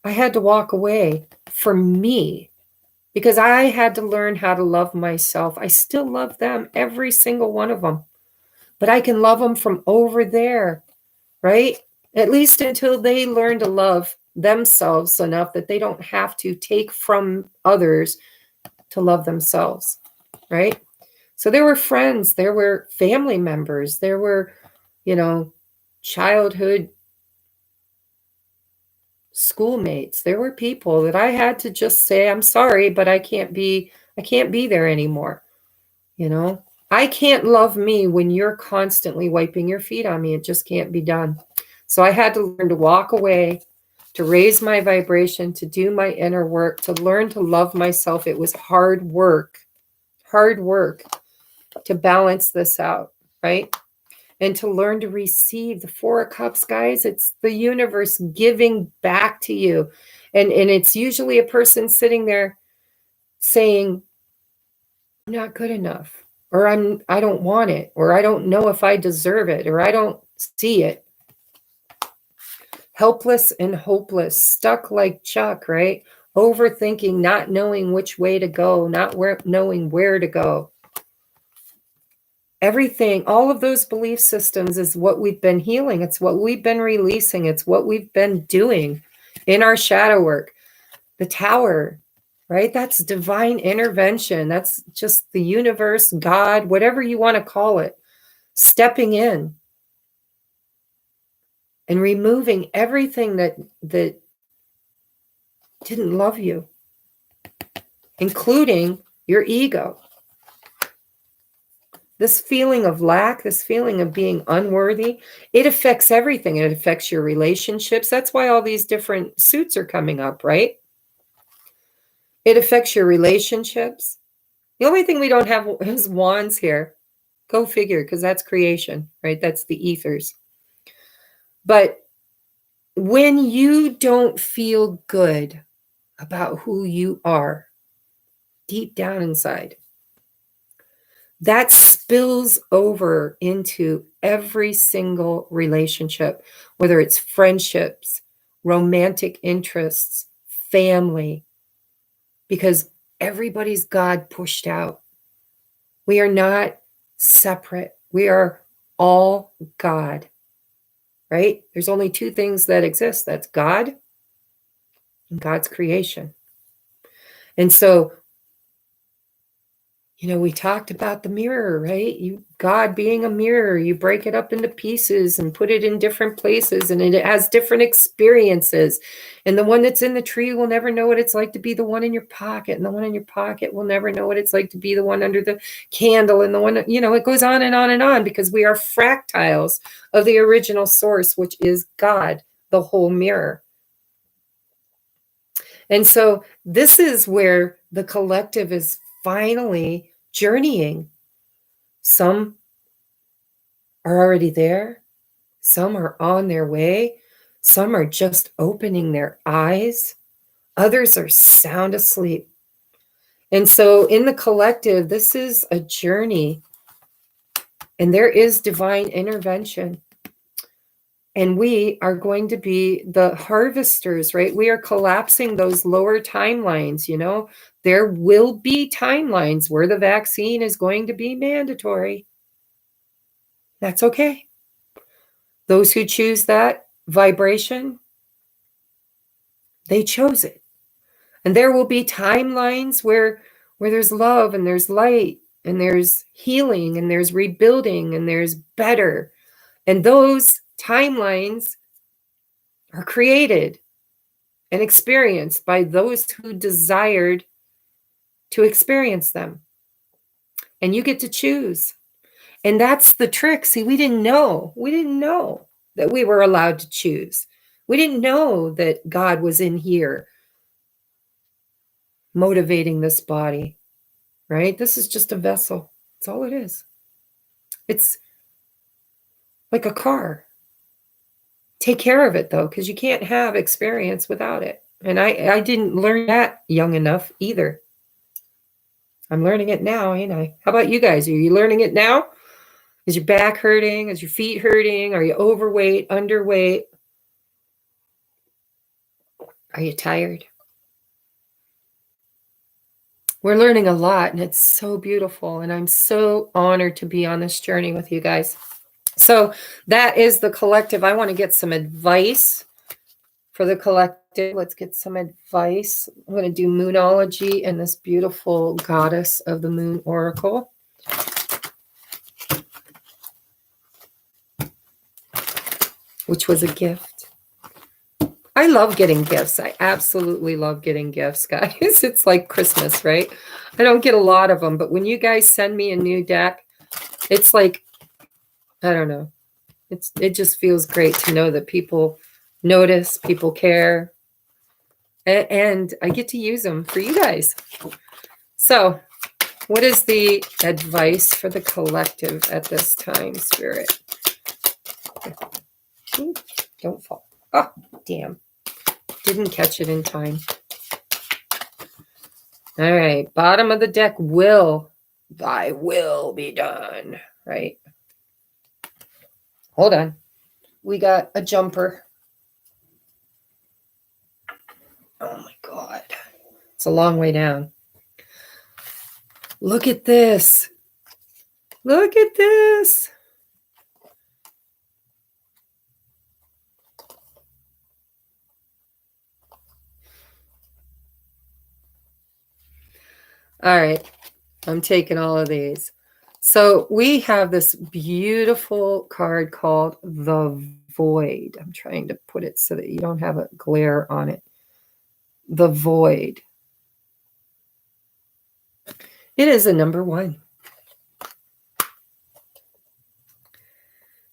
I had to walk away for me because I had to learn how to love myself. I still love them, every single one of them. But I can love them from over there, right? at least until they learn to love themselves enough that they don't have to take from others to love themselves, right? So there were friends, there were family members, there were, childhood schoolmates. There were people that I had to just say, I'm sorry, but I can't be there anymore. I can't love me when you're constantly wiping your feet on me. It just can't be done. So I had to learn to walk away, to raise my vibration, to do my inner work, to learn to love myself. It was hard work to balance this out, right? And to learn to receive the Four of Cups, guys. It's the universe giving back to you. And it's usually a person sitting there saying, I'm not good enough, or I don't want it, or I don't know if I deserve it, or I don't see it. Helpless and hopeless, stuck like Chuck, right? Overthinking, not knowing which way to go, not knowing where to go. Everything, all of those belief systems is what we've been healing. It's what we've been releasing. It's what we've been doing in our shadow work. The Tower, right? That's divine intervention. That's just the universe, God, whatever you want to call it, stepping in and removing everything that didn't love you, including your ego. This feeling of lack, this feeling of being unworthy, it affects everything. It affects your relationships. That's why all these different suits are coming up, right? It affects your relationships. The only thing we don't have is wands here. Go figure, because that's creation, right? That's the ethers. But when you don't feel good about who you are deep down inside, that spills over into every single relationship, whether it's friendships, romantic interests, family, because everybody's God pushed out. We are not separate. We are all God, right? There's only two things that exist. That's God and God's creation. And so, we talked about the mirror, right? God being a mirror, you break it up into pieces and put it in different places, and it has different experiences. And the one that's in the tree will never know what it's like to be the one in your pocket, and the one in your pocket will never know what it's like to be the one under the candle, and the one, it goes on and on and on, because we are fractals of the original source, which is God, the whole mirror. And so this is where the collective is finally journeying. Some are already there. Some are on their way. Some are just opening their eyes. Others are sound asleep. And so in the collective, this is a journey, and there is divine intervention. And we are going to be the harvesters, right? We are collapsing those lower timelines, There will be timelines where the vaccine is going to be mandatory. That's okay. Those who choose that vibration, they chose it. And there will be timelines where there's love and there's light and there's healing and there's rebuilding and there's better. And those timelines are created and experienced by those who desired to experience them. And you get to choose. And that's the trick. See, we didn't know. We didn't know that we were allowed to choose. We didn't know that God was in here motivating this body, right? This is just a vessel. That's all it is. It's like a car. Take care of it, though, because you can't have experience without it. And I didn't learn that young enough either. I'm learning it now, ain't I? How about you guys? Are you learning it now? Is your back hurting? Is your feet hurting? Are you overweight, underweight? Are you tired? We're learning a lot, and it's so beautiful. And I'm so honored to be on this journey with you guys. So that is the collective. I want to get some advice for the collective. Let's get some advice. I'm going to do Moonology and this beautiful goddess of the Moon Oracle. Which was a gift. I love getting gifts. I absolutely love getting gifts, guys. It's like Christmas, right? I don't get a lot of them, but when you guys send me a new deck, it's like, I don't know. It just feels great to know that people notice, people care, and I get to use them for you guys. So, what is the advice for the collective at this time, Spirit? Ooh, don't fall. Oh, damn. Didn't catch it in time. All right. Bottom of the deck, thy will be done. Right? Hold on. We got a jumper. Oh my God. It's a long way down. Look at this. Look at this. All right. I'm taking all of these. So we have this beautiful card called the Void. I'm trying to put it so that you don't have a glare on it. The Void. It is a number 1.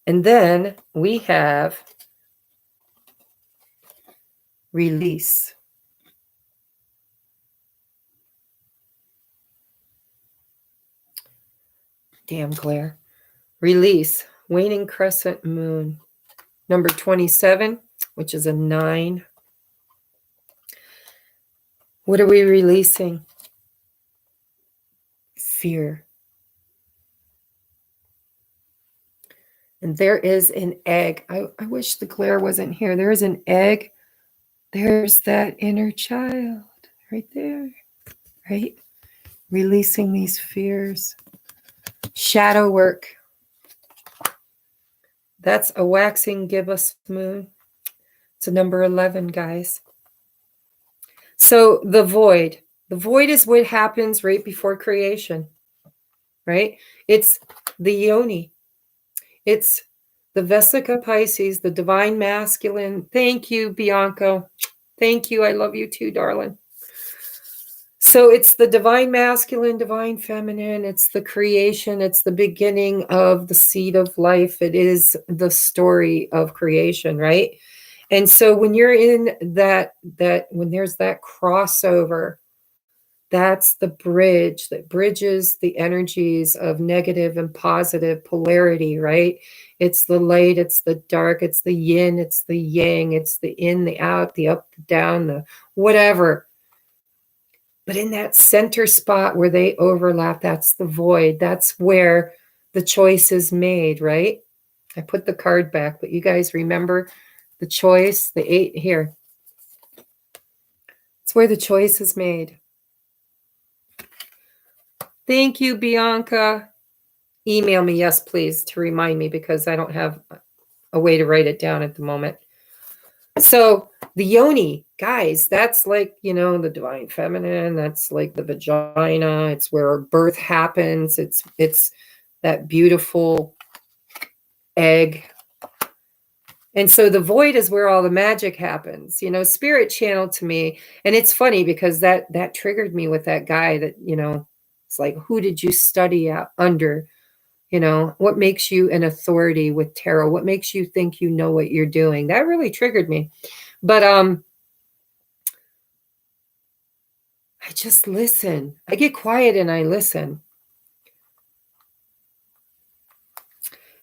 And then we have Release. Damn glare. Release. Waning crescent moon. Number 27, which is a 9. What are we releasing? Fear. And there is an egg. I wish the glare wasn't here. There is an egg. There's that inner child right there. Right? Releasing these fears. Shadow work. That's a waxing gibbous moon. It's a number 11, guys. So the void. The void is what happens right before creation. Right? It's the yoni. It's the Vesica Pisces, the divine masculine. Thank you, Bianca. Thank you. I love you too, darling. So it's the divine masculine, divine feminine. It's the creation. It's the beginning of the seed of life. It is the story of creation, right? And so when you're in that when there's that crossover, that's the bridge that bridges the energies of negative and positive polarity, right? It's the light, it's the dark, it's the yin, it's the yang, it's the in, the out, the up, the down, the whatever. But in that center spot where they overlap, that's the void. That's where the choice is made, right? I put the card back, but you guys remember the choice, the 8 here. It's where the choice is made. Thank you, Bianca. Email me, yes, please, to remind me because I don't have a way to write it down at the moment. So the yoni, guys, that's like, the divine feminine. That's like the vagina. It's where birth happens. It's that beautiful egg. And so the void is where all the magic happens. Spirit channeled to me. And it's funny because that triggered me with that guy that, it's like, who did you study under? What makes you an authority with tarot? What makes you think you know what you're doing? That really triggered me. But I just listen. I get quiet and I listen.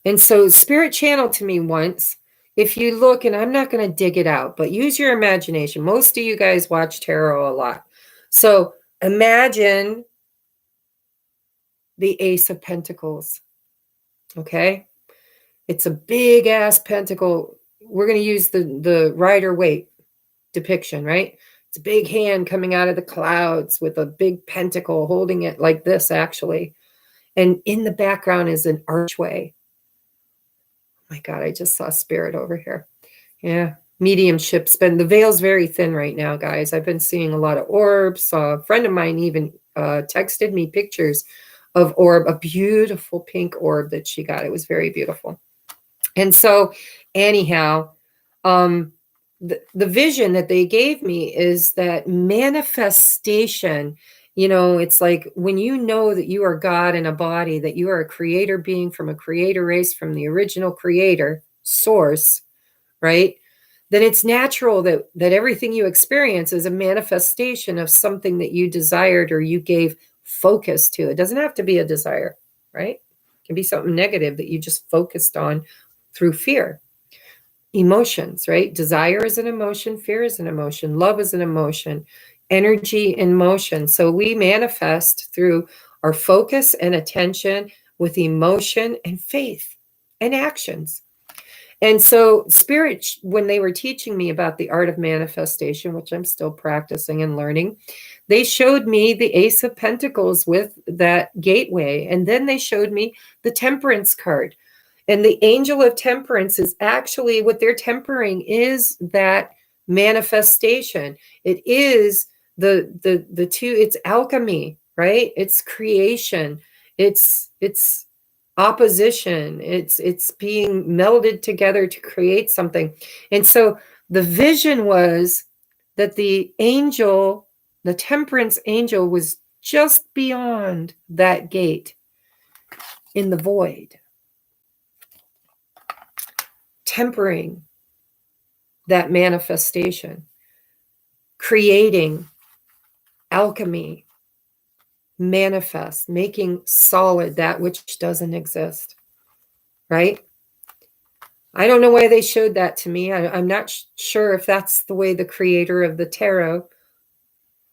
And so Spirit channeled to me once. If you look, and I'm not going to dig it out, but use your imagination. Most of you guys watch tarot a lot. So imagine the Ace of Pentacles. Okay? It's a big ass pentacle. We're going to use the Rider-Waite depiction, right? It's a big hand coming out of the clouds with a big pentacle holding it like this, actually. And in the background is an archway. My God, I just saw spirit over here. Yeah. Mediumship's been, the veil's very thin right now, guys. I've been seeing a lot of orbs. A friend of mine even texted me pictures of orb, a beautiful pink orb that she got. It was very beautiful. And so anyhow, the vision that they gave me is that manifestation. You know, it's like when you know that you are God in a body, that you are a creator being from a creator race, from the original creator source, right? Then it's natural that everything you experience is a manifestation of something that you desired or you gave focus to. It doesn't have to be a desire, right? It can be something negative that you just focused on through fear. Emotions, right? Desire is an emotion, fear is an emotion, love is an emotion, energy in motion. So we manifest through our focus and attention with emotion and faith and actions. And so Spirit, when they were teaching me about the art of manifestation, which I'm still practicing and learning, they showed me the Ace of Pentacles with that gateway. And then they showed me the Temperance card. And the Angel of Temperance is actually, what they're tempering is that manifestation. It is the two, it's alchemy, right? It's creation. It's opposition. It's being melded together to create something. And so the vision was that the angel, the Temperance angel, was just beyond that gate in the void, tempering that manifestation, creating alchemy, manifest, making solid that which doesn't exist, right? I don't know why they showed that to me. I'm not sure if that's the way the creator of the tarot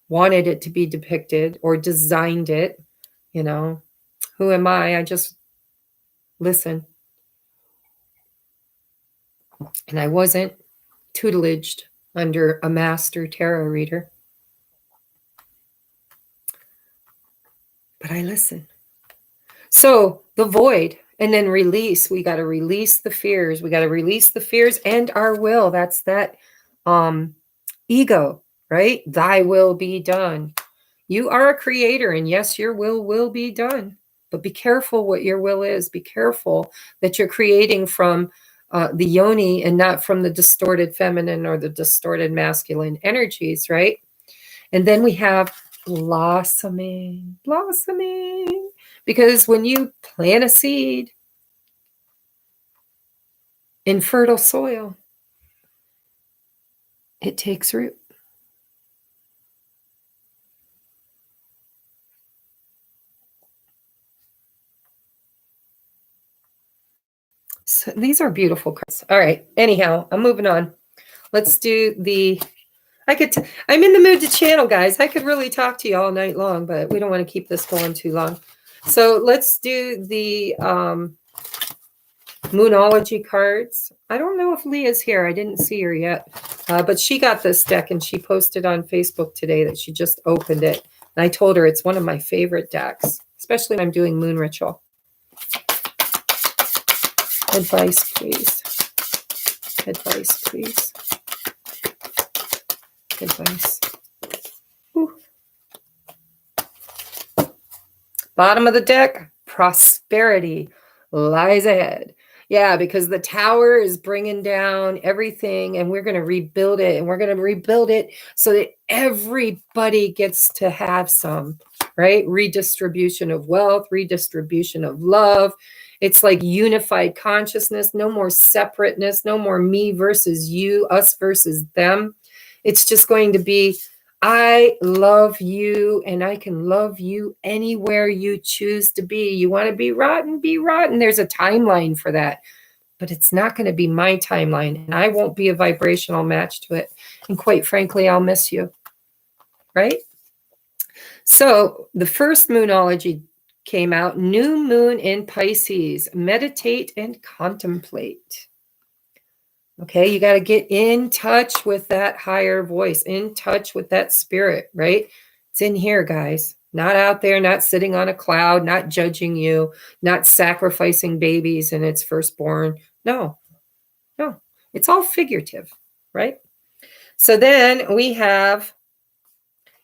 wanted it to be depicted or designed it. You know, who am I? I just listen. And I wasn't tutelaged under a master tarot reader. But I listen. So the void, and then release. We got to release the fears. We got to release the fears and our will. That's that ego, right? Thy will be done. You are a creator, and yes, your will be done. But be careful what your will is. Be careful that you're creating from the yoni and not from the distorted feminine or the distorted masculine energies, right? And then we have blossoming, because when you plant a seed in fertile soil, it takes root. So these are beautiful cards. All right. Anyhow, I'm moving on. Let's do the, I'm in the mood to channel, guys. I could really talk to you all night long, but we don't want to keep this going too long. So let's do the Moonology cards. I don't know if Leah's here. I didn't see her yet. But she got this deck and she posted on Facebook today that she just opened it. And I told her it's one of my favorite decks, especially when I'm doing moon ritual. Advice, please. Advice, please. Advice. Ooh. Bottom of the deck, prosperity lies ahead. Yeah, because the tower is bringing down everything and we're going to rebuild it. And we're going to rebuild it so that everybody gets to have some, right? Redistribution of wealth, redistribution of love. It's like unified consciousness, no more separateness, no more me versus you, us versus them. It's just going to be, I love you and I can love you anywhere you choose to be. You want to be rotten, be rotten. There's a timeline for that, but it's not going to be my timeline and I won't be a vibrational match to it. And quite frankly, I'll miss you, right? So the first Moonology came out, new moon in Pisces, meditate and contemplate. Okay, you got to get in touch with that higher voice, in touch with that spirit, right? It's in here, guys, not out there, not sitting on a cloud, not judging you, not sacrificing babies in its firstborn No, no. It's all figurative, right? So then we have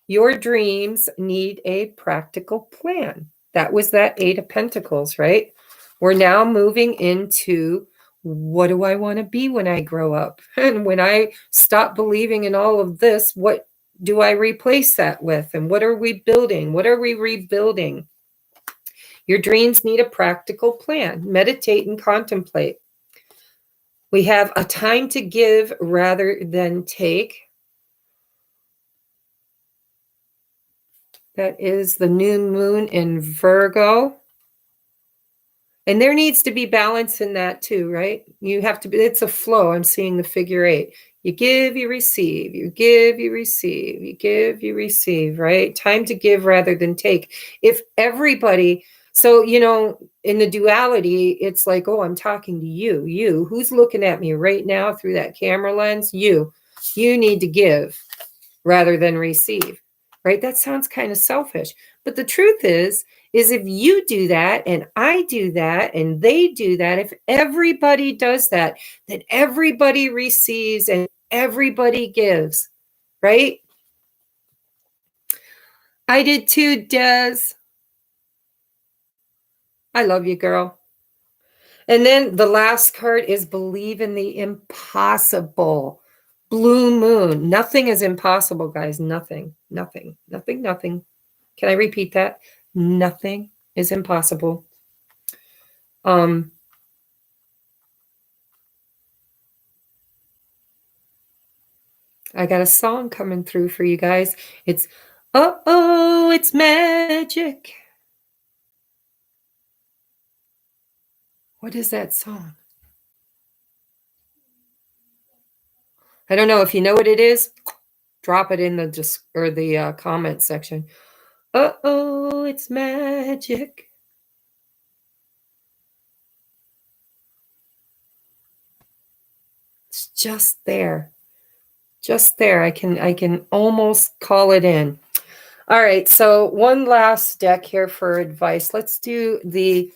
your dreams need a practical plan. That was that 8 of Pentacles, right? We're now moving into what do I want to be when I grow up? And when I stop believing in all of this, what do I replace that with? And what are we building? What are we rebuilding? Your dreams need a practical plan. Meditate and contemplate. We have a time to give rather than take. That is the new moon in Virgo. And there needs to be balance in that too, right? You have to be, it's a flow. I'm seeing the figure 8. You give, you receive, you give, you receive, you give, you receive, right? Time to give rather than take. If everybody, so, you know, in the duality, it's like, oh, I'm talking to you, who's looking at me right now through that camera lens? You need to give rather than receive, right? That sounds kind of selfish. But the truth is if you do that and I do that and they do that, if everybody does that, then everybody receives and everybody gives, right? I did too, Des. I love you, girl. And then the last card is believe in the impossible. Blue moon. Nothing is impossible, guys. Nothing, nothing, nothing, nothing. Can I repeat that? Nothing is impossible. I got a song coming through for you guys. It's, oh, it's magic. What is that song? I don't know. If you know what it is, drop it in the comment section. Oh, it's magic. It's just there. Just there. I can almost call it in. All right. So one last deck here for advice. Let's do the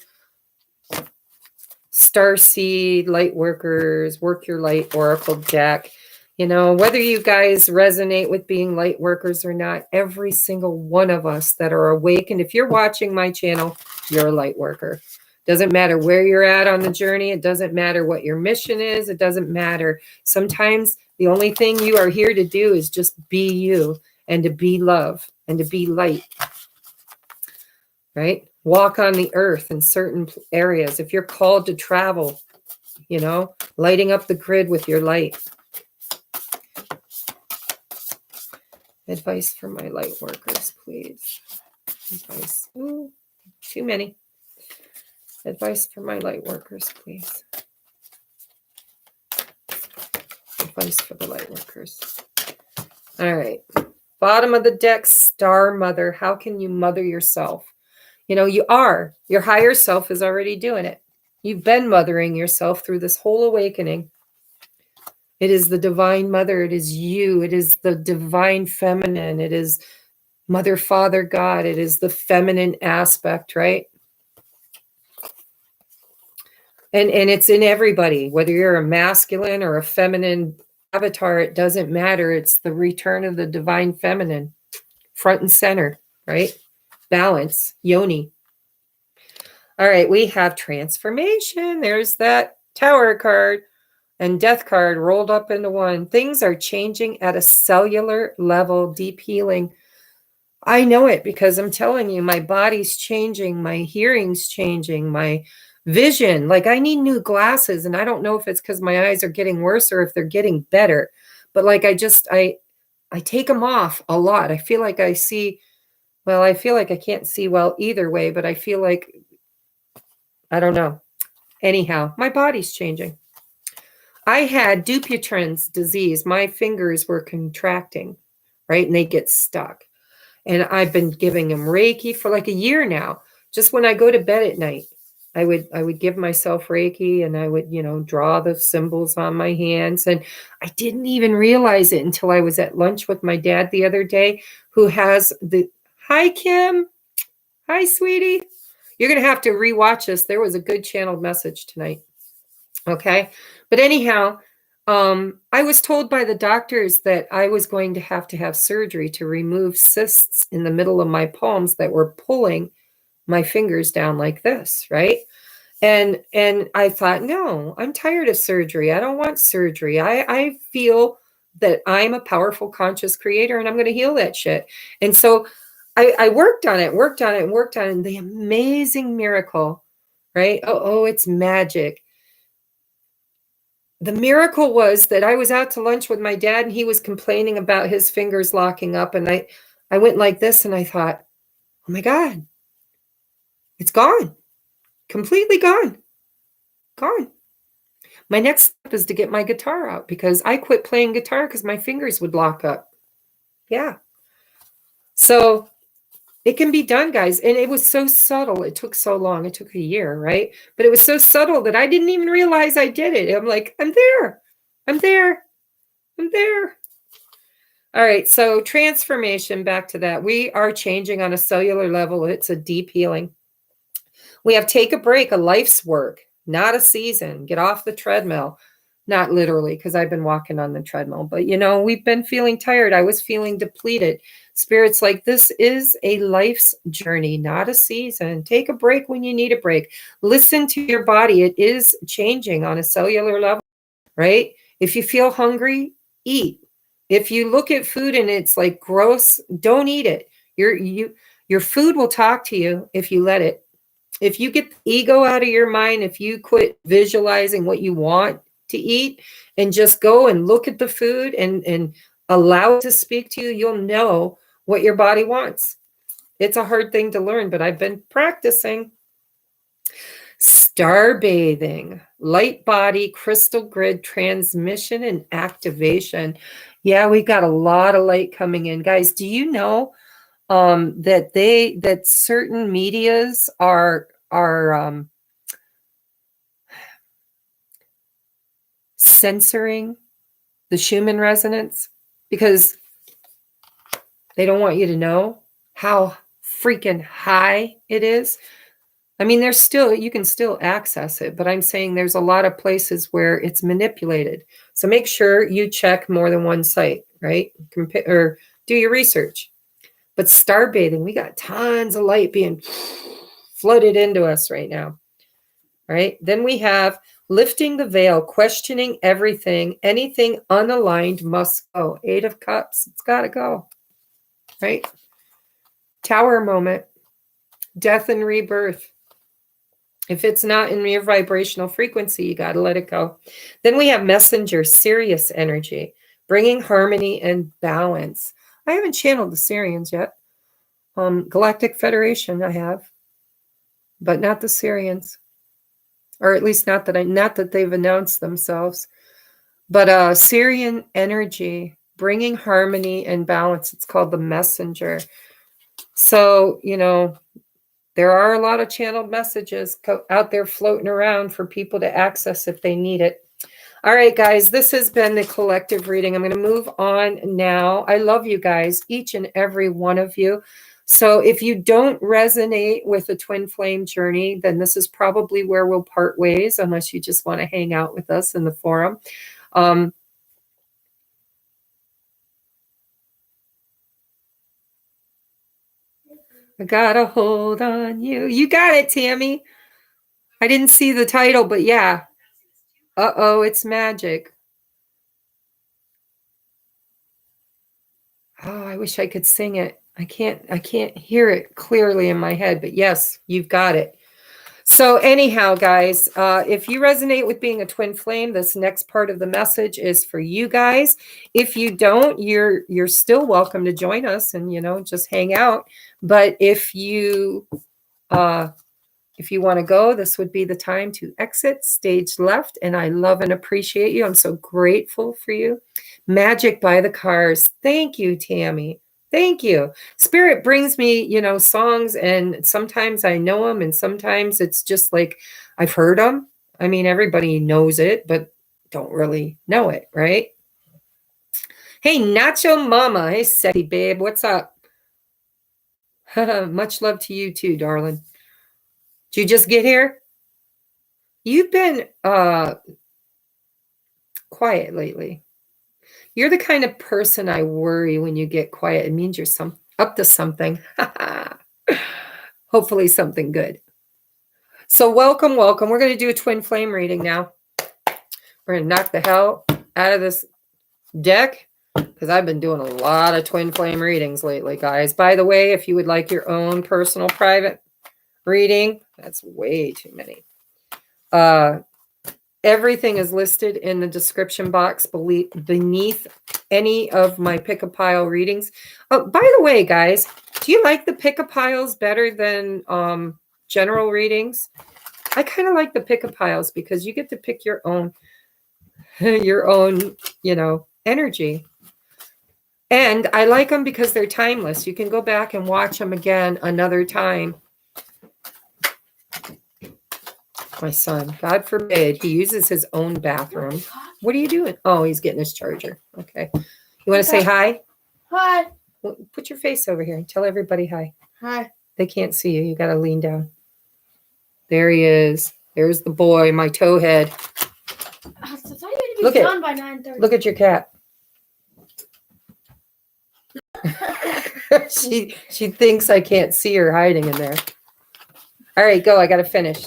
Starseed Light Workers, Work Your Light Oracle deck. You know, whether you guys resonate with being light workers or not, every single one of us that are awakened, if you're watching my channel, you're a light worker. Doesn't matter where you're at on the journey. It doesn't matter what your mission is. It doesn't matter. Sometimes the only thing you are here to do is just be you and to be love and to be light, right? Walk on the earth in certain areas. If you're called to travel, you know, lighting up the grid with your light. Advice for my light workers, please. Advice. Ooh, too many. Advice for my light workers, please. Advice for the light workers. All right. Bottom of the deck, Star Mother. How can you mother yourself? You know, you are. Your higher self is already doing it. You've been mothering yourself through this whole awakening. It is the divine mother. It is you. It is the divine feminine. It is Mother, Father, God. It is the feminine aspect, right? And it's in everybody, whether you're a masculine or a feminine avatar, it doesn't matter. It's the return of the divine feminine, front and center, right? Balance, yoni. All right, we have transformation. There's that Tower card and Death card rolled up into one. Things are changing at a cellular level, deep healing. I know it because I'm telling you, my body's changing, my hearing's changing, my vision. Like I need new glasses, and I don't know if it's because my eyes are getting worse or if they're getting better. But like I take them off a lot. I feel like I see, well, I feel like I can't see well either way, but I feel like, I don't know. Anyhow, my body's changing. I had Dupuytren's disease. My fingers were contracting, right? And they get stuck. And I've been giving them Reiki for like a year now. Just when I go to bed at night, I would give myself Reiki, and I would, you know, draw the symbols on my hands. And I didn't even realize it until I was at lunch with my dad the other day, who has the, hi, Kim. Hi, sweetie. You're going to have to rewatch this. There was a good channeled message tonight. Okay. But anyhow, I was told by the doctors that I was going to have surgery to remove cysts in the middle of my palms that were pulling my fingers down like this, right? And I thought, no, I'm tired of surgery. I don't want surgery. I feel that I'm a powerful conscious creator and I'm going to heal that shit. And so I worked on it, worked on it, and worked on it. And the amazing miracle, right? Oh, it's magic. The miracle was that I was out to lunch with my dad and he was complaining about his fingers locking up. And I went like this and I thought, oh my God, it's gone, completely gone, gone. My next step is to get my guitar out because I quit playing guitar because my fingers would lock up. Yeah. So it can be done, guys. And it was so subtle. It took so long. It took a year, right? But it was so subtle that I didn't even realize I did it. I'm like, I'm there. I'm there. I'm there. All right. So transformation, back to that. We are changing on a cellular level. It's a deep healing. We have take a break, a life's work, not a season. Get off the treadmill. Not literally, because I've been walking on the treadmill, but we've been feeling tired. I was feeling depleted. Spirit's like, this is a life's journey, not a season. Take a break when you need a break. Listen to your body. It is changing on a cellular level, right? If you feel hungry, eat. If you look at food and it's like gross, don't eat it. Your food will talk to you if you let it. If you get the ego out of your mind, if you quit visualizing what you want to eat and just go and look at the food and allow it to speak to you, you'll know what your body wants. It's a hard thing to learn, but I've been practicing. Star bathing, light body, crystal grid transmission and activation. Yeah, we got a lot of light coming in. Guys, do you know that certain medias are censoring the Schumann resonance because they don't want you to know how freaking high it is. I mean, you can still access it, but I'm saying there's a lot of places where it's manipulated. So make sure you check more than one site, right? Or do your research. But star bathing, we got tons of light being flooded into us right now. Right? Then we have lifting the veil, questioning everything. Anything unaligned must go. 8 of Cups, it's got to go. Right? Tower moment, death and rebirth. If it's not in your vibrational frequency, you got to let it go. Then we have messenger, Sirius energy, bringing harmony and balance. I haven't channeled the Syrians yet. Galactic Federation, I have, but not the Syrians. Or at least not that they've announced themselves, but Syrian energy, bringing harmony and balance. It's called the messenger. So, there are a lot of channeled messages out there floating around for people to access if they need it. All right, guys, this has been the collective reading. I'm going to move on now. I love you guys, each and every one of you. So if you don't resonate with the twin flame journey, then this is probably where we'll part ways, unless you just want to hang out with us in the forum. I got a hold on you. You got it, Tammy. I didn't see the title, but yeah. Uh-oh, it's magic. Oh, I wish I could sing it. I can't hear it clearly in my head, but yes, you've got it. So anyhow, guys, if you resonate with being a twin flame, this next part of the message is for you guys. If you don't, you're still welcome to join us and, just hang out. But if you want to go, this would be the time to exit stage left. And I love and appreciate you. I'm so grateful for you. Magic by the Cars. Thank you, Tammy. Thank you. Spirit brings me, songs, and sometimes I know them, and sometimes it's just like I've heard them. I mean, everybody knows it, but don't really know it, right? Hey, Nacho Mama. Hey, sexy babe. What's up? Much love to you too, darling. Did you just get here? You've been quiet lately. You're the kind of person I worry when you get quiet. It means you're up to something. Hopefully something good. So welcome, welcome. We're going to do a twin flame reading now. We're going to knock the hell out of this deck because I've been doing a lot of twin flame readings lately, guys. By the way, if you would like your own personal private reading, that's way too many. Everything is listed in the description box beneath any of my pick-a-pile readings. Oh, by the way, guys, do you like the pick-a-piles better than general readings? I kind of like the pick-a-piles because you get to pick your own, energy. And I like them because they're timeless. You can go back and watch them again another time. My son, God forbid, he uses his own bathroom. What are you doing? Oh, he's getting his charger. Okay. You want to say hi? Hi. Well, put your face over here and tell everybody hi. Hi. They can't see you. You got to lean down. There he is. There's the boy, my towhead. Look at by 9:30. Look at your cat. she thinks I can't see her hiding in there. All right, go. I got to finish.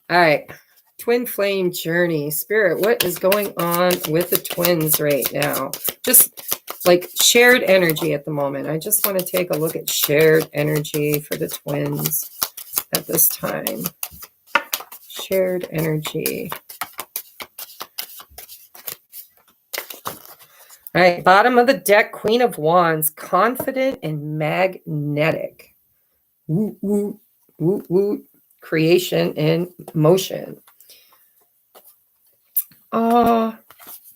All right. Twin flame journey. Spirit, what is going on with the twins right now? Just like shared energy at the moment. I just want to take a look at shared energy for the twins at this time. Shared energy. All right, bottom of the deck, Queen of Wands, confident and magnetic. Woo, woo, woo, woo. Creation in motion. Oh,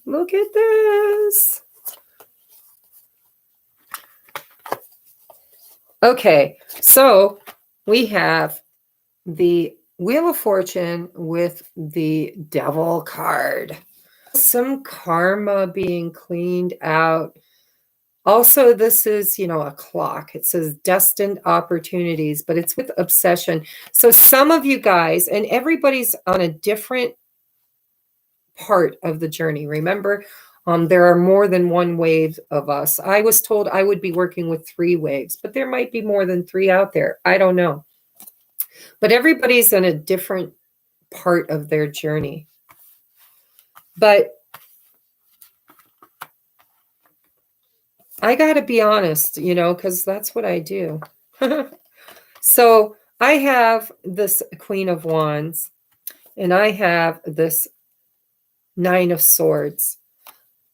look at this. Okay, so we have the Wheel of Fortune with the Devil card. Some karma being cleaned out. Also, this is, a clock. It says destined opportunities, but it's with obsession. So some of you guys, and everybody's on a different part of the journey. Remember, there are more than one wave of us. I was told I would be working with 3 waves, but there might be more than 3 out there. I don't know. But everybody's in a different part of their journey. But I got to be honest, because that's what I do. So I have this Queen of Wands, and I have this 9 of Swords.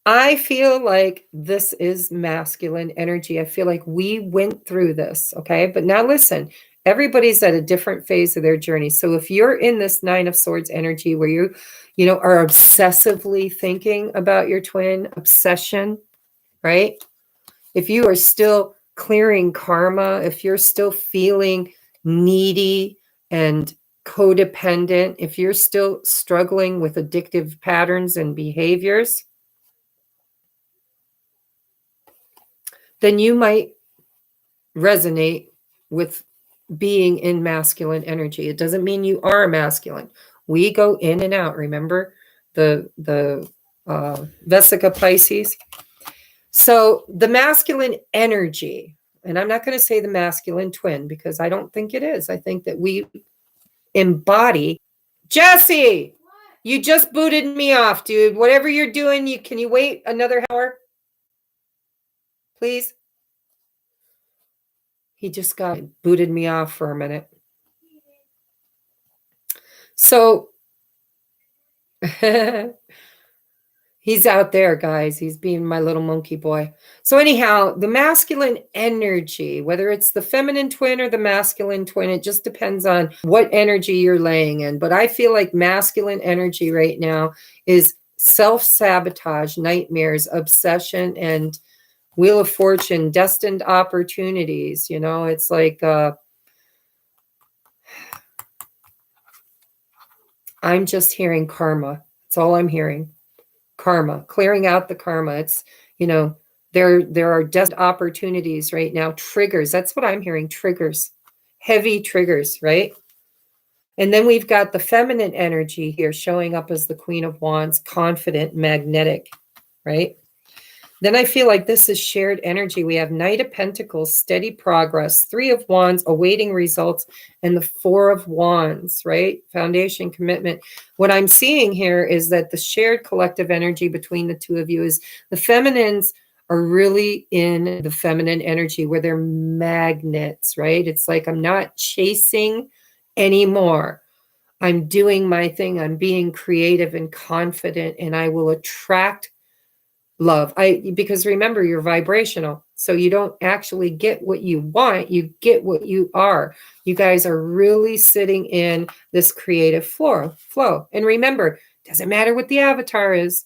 I feel like this is masculine energy. I feel like we went through this, okay? But now listen, everybody's at a different phase of their journey. So if you're in this 9 of Swords energy where you are obsessively thinking about your twin, obsession, right? If you are still clearing karma, if you're still feeling needy and codependent, if you're still struggling with addictive patterns and behaviors, then you might resonate with being in masculine energy. It doesn't mean you are masculine. We go in and out. Remember the Vesica Pisces? So the masculine energy, and I'm not going to say the masculine twin because I don't think it is. I think that we embody. Jesse, you just booted me off, dude. Whatever you're doing, can you wait another hour? Please. He just booted me off for a minute. So he's out there, guys. He's being my little monkey boy. So anyhow, the masculine energy, whether it's the feminine twin or the masculine twin, it just depends on what energy you're laying in. But I feel like masculine energy right now is self-sabotage, nightmares, obsession, and Wheel of Fortune, destined opportunities. It's like I'm just hearing karma. That's all I'm hearing. Karma, clearing out the karma. It's, there are destined opportunities right now. Triggers. That's what I'm hearing. Triggers. Heavy triggers, right? And then we've got the feminine energy here showing up as the Queen of Wands, confident, magnetic, right? Then I feel like this is shared energy. We have Knight of Pentacles, steady progress, Three of Wands, awaiting results, and the Four of Wands, right? Foundation, commitment. What I'm seeing here is that the shared collective energy between the two of you is the feminines are really in the feminine energy where they're magnets, right? It's like I'm not chasing anymore. I'm doing my thing. I'm being creative and confident, and I will attract love. Because remember, you're vibrational. So you don't actually get what you want, you get what you are. You guys are really sitting in this creative flow. And remember, doesn't matter what the avatar is.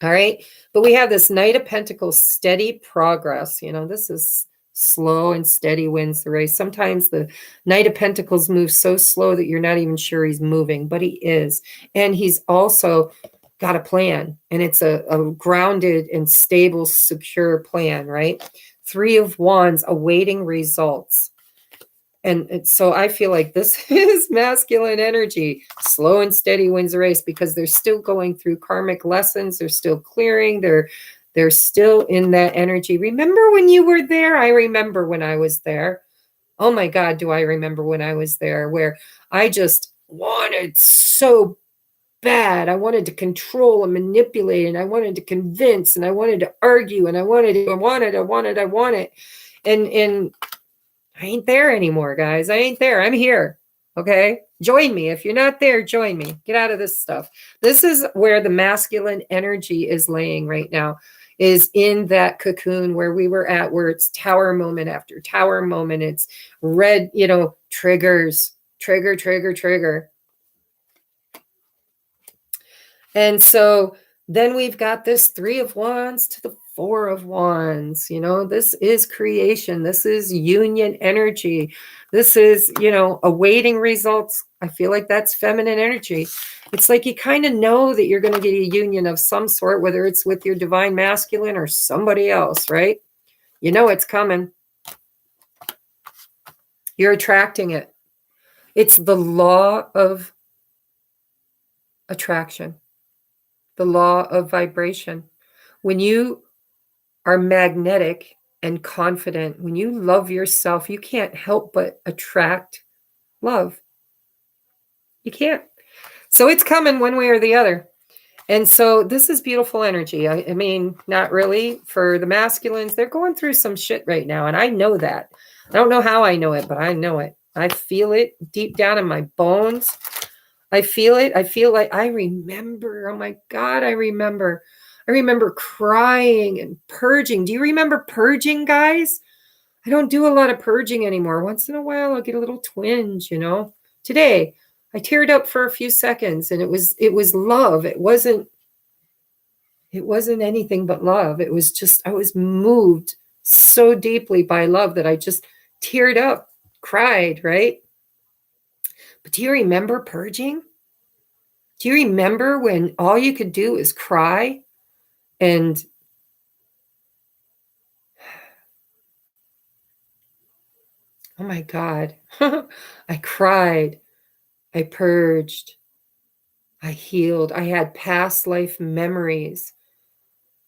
All right. But we have this Knight of Pentacles, steady progress. You know, this is slow and steady wins the race. Sometimes the Knight of Pentacles moves so slow that you're not even sure he's moving, but he is. And he's also got a plan, and it's a grounded and stable, secure plan, right? Three of Wands, awaiting results. And so I feel like this is masculine energy. Slow and steady wins the race because they're still going through karmic lessons. They're still clearing. They're still in that energy. Remember when you were there? I remember when I was there. Oh my God, do I remember when I was there, where I just wanted so bad. I wanted to control and manipulate, and I wanted to convince, and I wanted to argue, and I wanted. And I ain't there anymore, guys. I ain't there. I'm here. Okay. Join me. If you're not there, join me. Get out of this stuff. This is where the masculine energy is laying right now, is in that cocoon where we were at, where it's tower moment after tower moment. It's red, triggers, trigger. And so then we've got this Three of Wands to the Four of Wands. This is creation. This is union energy. This is, awaiting results. I feel like that's feminine energy. It's like you kind of know that you're going to get a union of some sort, whether it's with your divine masculine or somebody else, right? You know it's coming. You're attracting it. It's the law of attraction. The law of vibration. When you are magnetic and confident, when you love yourself, you can't help but attract love. You can't. So it's coming one way or the other. And so this is beautiful energy. I mean, not really for the masculines. They're going through some shit right now. And I know that. I don't know how I know it, but I know it. I feel it deep down in my bones. I feel it. I feel like I remember. Oh my God, I remember crying and purging. Do you remember purging, guys? I don't do a lot of purging anymore. Once in a while, I'll get a little twinge, Today, I teared up for a few seconds, and it was love. It wasn't anything but love. It was just, I was moved so deeply by love that I just teared up, cried, right? But do you remember purging? Do you remember when all you could do is cry? And oh my God, I cried, I purged, I healed. I had past life memories.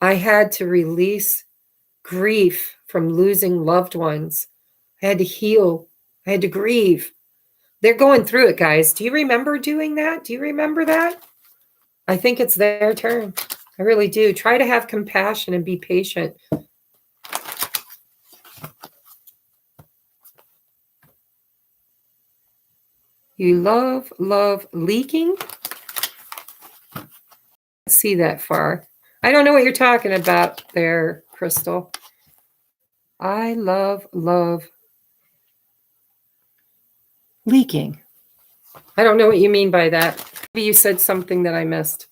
I had to release grief from losing loved ones. I had to heal. I had to grieve. They're going through it, guys. Do you remember doing that? Do you remember that? I think it's their turn. I really do. Try to have compassion and be patient. You love leaking? See that far. I don't know what you're talking about there, Crystal. I love leaking. I don't know what you mean by that. Maybe you said something that I missed.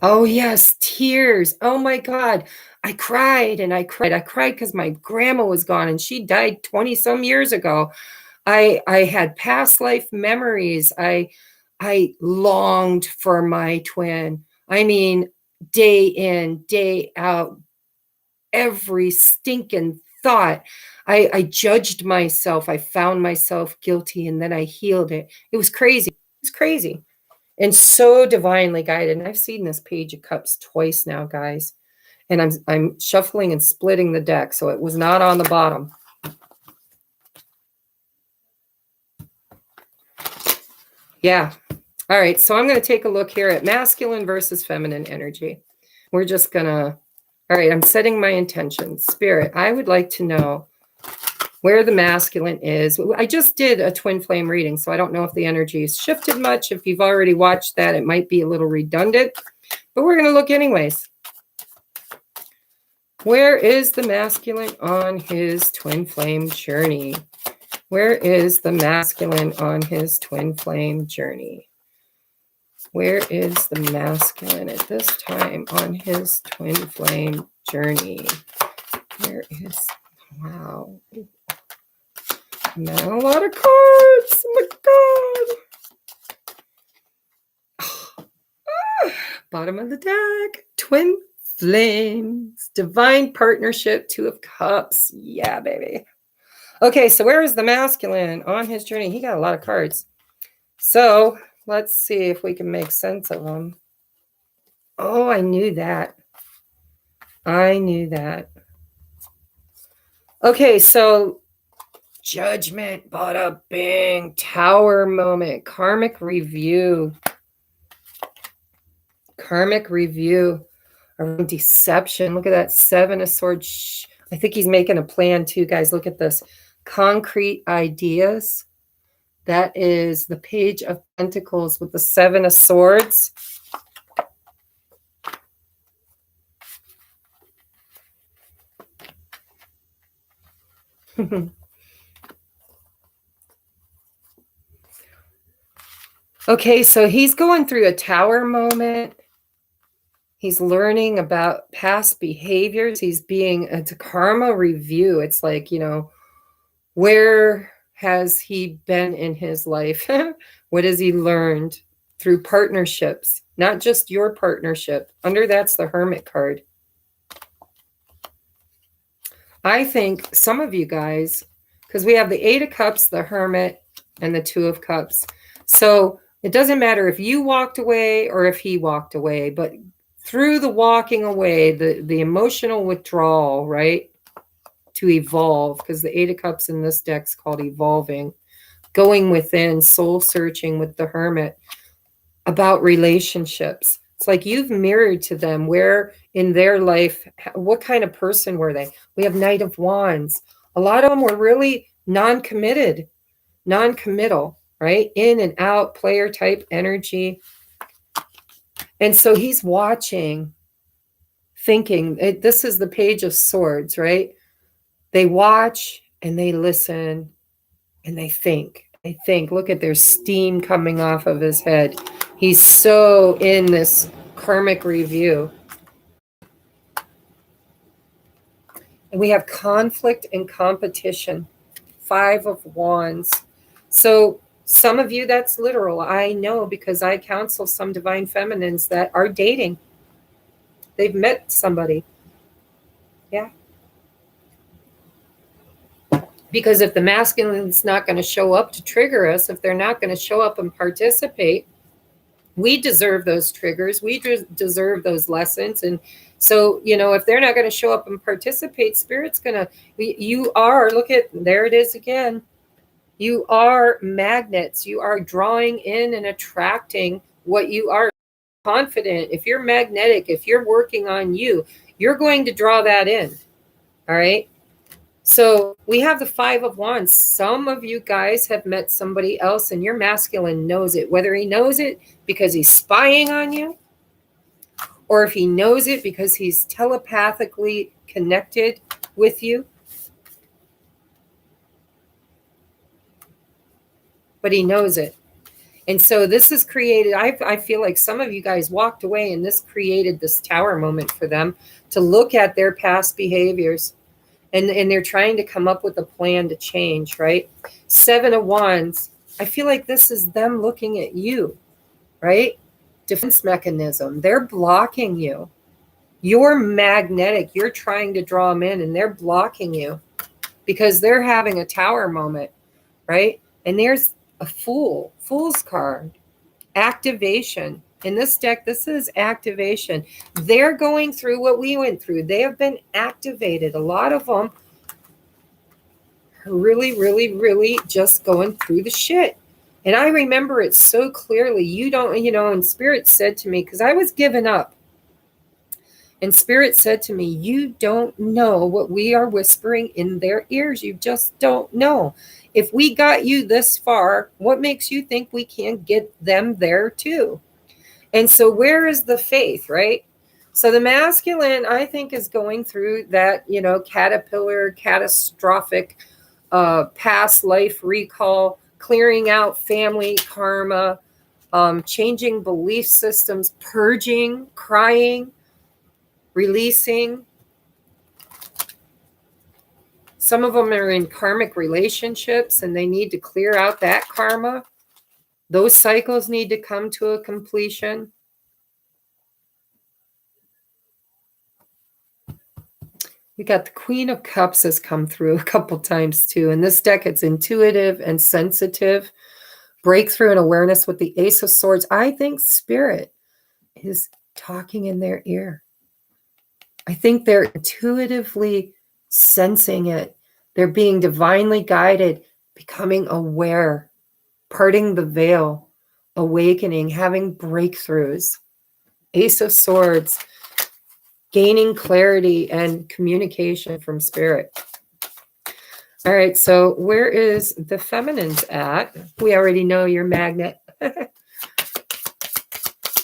Oh, yes, tears. Oh, my God. I cried and I cried. I cried because my grandma was gone and she died 20 some years ago. I had past life memories. I longed for my twin. I mean, day in, day out, every stinking thought. I judged myself. I found myself guilty, and then I healed it. It was crazy. It was crazy. And so divinely guided. And I've seen this Page of Cups twice now, guys. And I'm shuffling and splitting the deck, so it was not on the bottom. Yeah. All right, so I'm going to take a look here at masculine versus feminine energy. We're just going to, all right, I'm setting my intentions. Spirit, I would like to know where the masculine is. I just did a twin flame reading, so I don't know if the energy has shifted much. If you've already watched that, it might be a little redundant, but we're going to look anyways. Where is the masculine on his twin flame journey? Where is the masculine on his twin flame journey? Where is the masculine at this time on his twin flame journey? Where is, wow. Not a lot of cards. Oh my God. Bottom of the deck. Twin flames. Divine partnership. 2 of Cups. Yeah, baby. Okay, so where is the masculine on his journey? He got a lot of cards. So let's see if we can make sense of them. Oh, I knew that. I knew that. Okay, so Judgment, bada bing, Tower moment, karmic review. Karmic review around deception. Look at that 7 of Swords. I think he's making a plan too, guys. Look at this. Concrete ideas. That is the Page of Pentacles with the 7 of Swords. Okay, so he's going through a Tower moment. He's learning about past behaviors. It's a karma review. It's like, you know, where has he been in his life? What has he learned through partnerships? Not just your partnership. Under that's the Hermit card. I think some of you guys, because we have the 8 of Cups, the Hermit, and the 2 of Cups. So it doesn't matter if you walked away or if he walked away, but through the walking away, the emotional withdrawal, right, to evolve, because the 8 of Cups in this deck's called evolving, going within, soul searching with the Hermit about relationships. It's like you've mirrored to them where in their life, what kind of person were they? We have Knight of Wands. A lot of them were really non-committed, non-committal, right? In and out, player type energy. And so he's watching, thinking. This is the Page of Swords, right? They watch and they listen and they think. They think. Look at there's steam coming off of his head. He's so in this karmic review. And we have conflict and competition. 5 of Wands. So some of you, that's literal. I know because I counsel some divine feminines that are dating. They've met somebody. Yeah. Because if the masculine's not going to show up to trigger us, if they're not going to show up and participate, we deserve those triggers. We deserve those lessons. And so, you know, if they're not going to show up and participate, Spirit's going to, you are, look at, there it is again. You are magnets. You are drawing in and attracting what you are. Confident. If you're magnetic, if you're working on you, you're going to draw that in. All right. So we have the 5 of Wands. Some of you guys have met somebody else and your masculine knows it, whether he knows it because he's spying on you or if he knows it because he's telepathically connected with you. But he knows it. And so this has created, I feel like some of you guys walked away and this created this Tower moment for them to look at their past behaviors. And they're trying to come up with a plan to change, right? 7 of Wands. I feel like this is them looking at you, right? Defense mechanism. They're blocking you. You're magnetic. You're trying to draw them in and they're blocking you. because they're having a tower moment, right? And there's a fool's card, activation. In this deck, this is activation. They're going through what we went through. They have been activated. A lot of them are really, really, really just going through the shit. And I remember it so clearly. You don't, and Spirit said to me, because I was giving up. And Spirit said to me, you don't know what we are whispering in their ears. You just don't know. If we got you this far, what makes you think we can't get them there too? And so where is the faith, right? So the masculine, I think, is going through that, caterpillar, catastrophic, past life recall, clearing out family karma, changing belief systems, purging, crying, releasing. Some of them are in karmic relationships and they need to clear out that karma. Those cycles need to come to a completion. We got the Queen of Cups has come through a couple times too. In this deck, it's intuitive and sensitive. Breakthrough and awareness with the Ace of Swords. I think Spirit is talking in their ear. I think they're intuitively sensing it. They're being divinely guided, becoming aware, parting the veil, awakening, having breakthroughs. Ace of Swords, gaining clarity and communication from Spirit. All right, so where is the feminines at? We already know you're magnet.